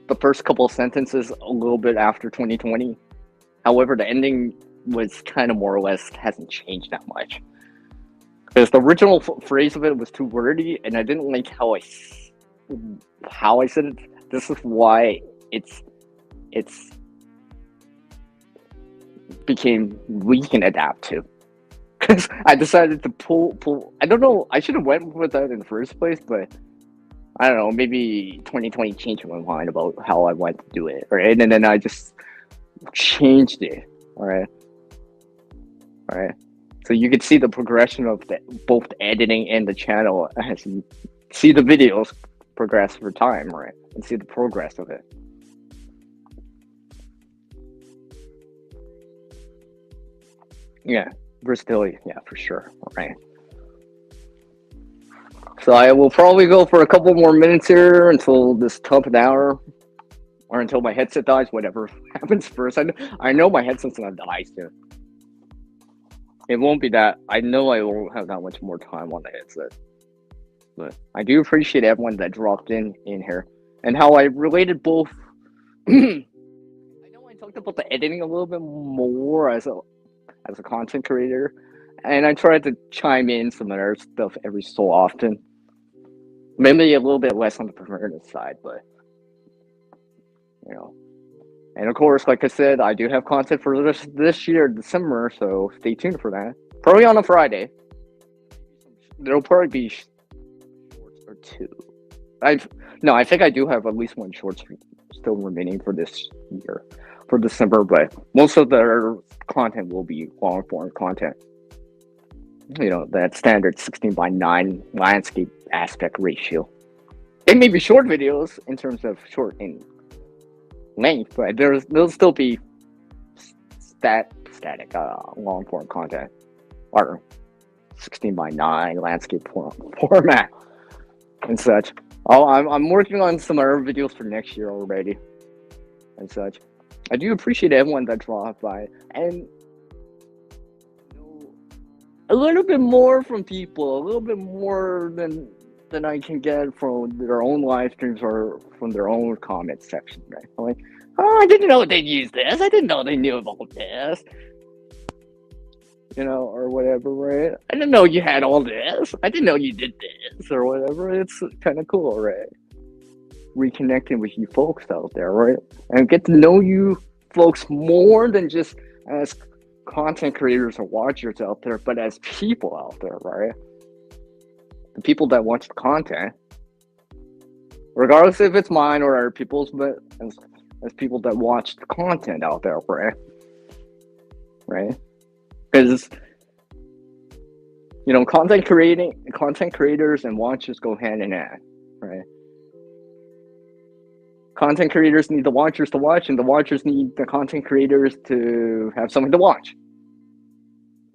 the first couple of sentences a little bit after 2020. However, the ending was kind of more or less hasn't changed that much. Because the original phrase of it was too wordy, and I didn't like how I said it. This is why it's became we can adapt to. Because I decided to pull. I don't know. I should have went with that in the first place, but I don't know. Maybe 2020 changed my mind about how I want to do it, right? And then I just changed it. All right. So you can see the progression of both the editing and the channel as you see the videos progress over time, right? And see the progress of it. Yeah, versatility. Yeah, for sure. All right. So I will probably go for a couple more minutes here until this top an hour, or until my headset dies. Whatever happens first. I know my headset's gonna die soon. It won't be that. I know I won't have that much more time on the headset. But I do appreciate everyone that dropped in here and how I related both. I know I talked about the editing a little bit more as a content creator, and I tried to chime in some other stuff every so often. Maybe a little bit less on the performance side, but you know. And of course, like I said, I do have content for this year, December, so stay tuned for that. Probably on a Friday. There'll probably be shorts or two. I think I do have at least one short still remaining for this year, for December, but most of their content will be long form content. You know, that standard 16:9 landscape aspect ratio. It may be short videos in terms of short in length, but there'll still be static long form content or 16:9 landscape format and such. Oh, I'm working on some other videos for next year already and such. I do appreciate everyone that dropped by and a little bit more from people, a little bit more than I can get from their own live streams or from their own comment section, right? I'm like, oh, I didn't know they'd use this. I didn't know they knew about this. You know, or whatever, right? I didn't know you had all this. I didn't know you did this or whatever. It's kind of cool, right? Reconnecting with you folks out there, right? And get to know you folks more than just as content creators or watchers out there, but as people out there, right? The people that watch the content, regardless if it's mine or other people's, but as people that watch the content out there, right? Right? Because you know, content creators and watchers go hand in hand, right? Content creators need the watchers to watch, and the watchers need the content creators to have something to watch,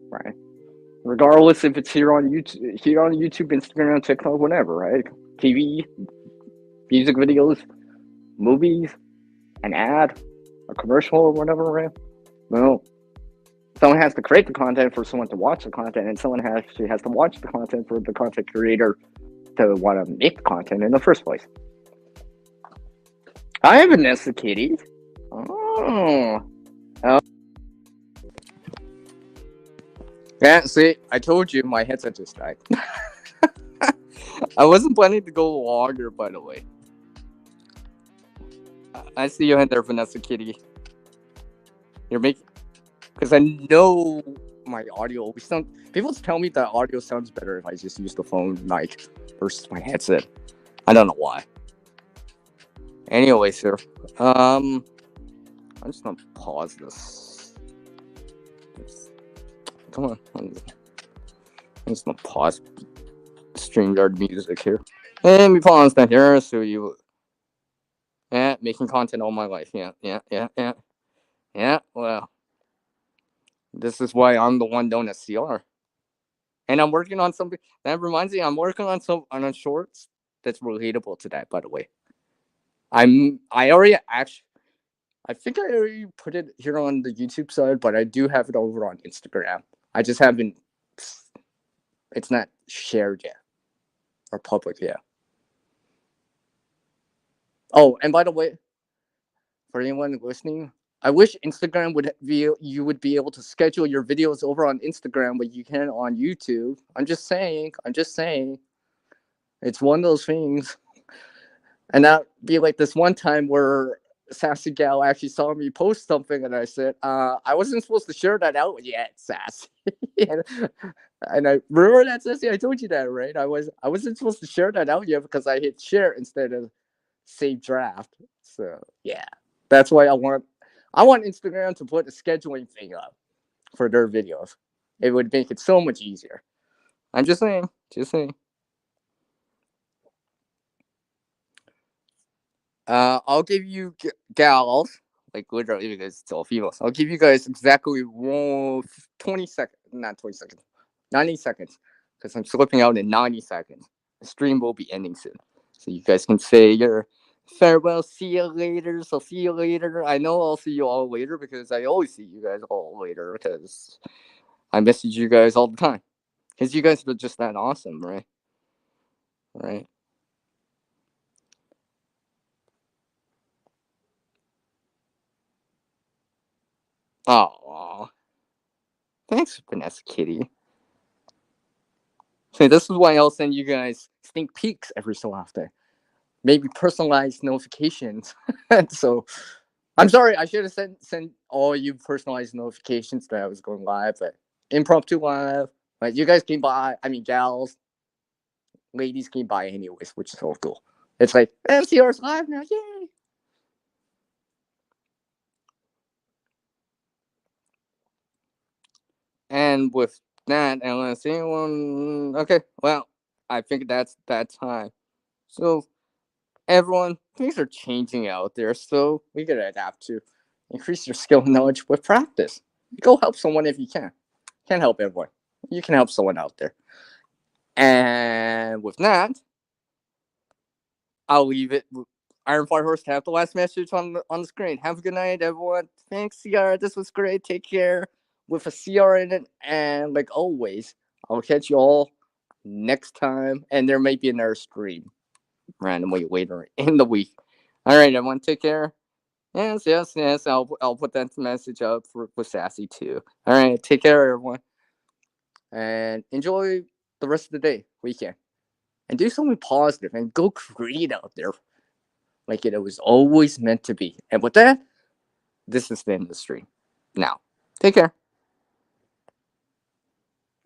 right? Regardless if it's here on YouTube, Instagram, TikTok, whatever, right? TV, music videos, movies, an ad, a commercial, or whatever, right? Well, someone has to create the content for someone to watch the content, and someone actually has to watch the content for the content creator to want to make the content in the first place. Hi, Vanessa Kitty. Oh. Yeah, see, I told you my headset just died. I wasn't planning to go longer, by the way. I see you in there, Vanessa Kitty. You're making... Because I know my audio always sounds... People tell me that audio sounds better if I just use the phone mic versus my headset. I don't know why. Anyways, here. I'm just gonna pause this. Come on. I'm just gonna pause StreamYard music here. And we pause that here, so you... Yeah, making content all my life. Yeah, well... This is why I'm the one known as CR. And I'm working on something... That reminds me, I'm working on on shorts that's relatable to that, by the way. I think I already put it here on the YouTube side, but I do have it over on Instagram. I just haven't... It's not shared yet. Or public yet. Oh, and by the way, for anyone listening, I wish Instagram would be you would be able to schedule your videos over on Instagram, but you can on YouTube. I'm just saying. I'm just saying. It's one of those things. And that be like this one time where Sassy Gal actually saw me post something, and I said, I wasn't supposed to share that out yet, Sassy. and, and I remember that, Sassy. I told you that, right? I wasn't supposed to share that out yet because I hit share instead of save draft. So yeah, that's why I want Instagram to put a scheduling thing up for their videos. It would make it so much easier. I'm just saying. Just saying. I'll give you gals, like literally because it's all females. I'll give you guys exactly 20 seconds, not 20 seconds, 90 seconds, because I'm slipping out in 90 seconds. The stream will be ending soon. So you guys can say your farewell, see you later. So see you later. I know I'll see you all later because I always see you guys all later because I message you guys all the time. Because you guys are just that awesome, right? Right? Oh, thanks, Vanessa Kitty. So this is why I'll send you guys sneak peeks every so often. Maybe personalized notifications. So I'm sorry, I should have sent all you personalized notifications that I was going live, but impromptu live. But you guys came by. I mean, gals, ladies came by anyways, which is so cool. It's like MCR's live now, yay! And with that, unless anyone, okay, well, I think that's that time. So everyone, things are changing out there, so we gotta adapt to increase your skill and knowledge with practice. Go help someone if you can. Can't help everyone. You can help someone out there. And with that, I'll leave it. Iron Fire Horse to have the last message on the screen. Have a good night, everyone. Thanks, CR. This was great. Take care with a CR in it. And like always, I'll catch you all next time. And there may be another stream randomly later in the week. All right, everyone. Take care. Yes, yes, yes. I'll put that message up for Sassy too. All right, take care, everyone, and enjoy the rest of the day, weekend, and do something positive and go create out there like it was always meant to be. And with that, this is the end of the stream. Now, take care.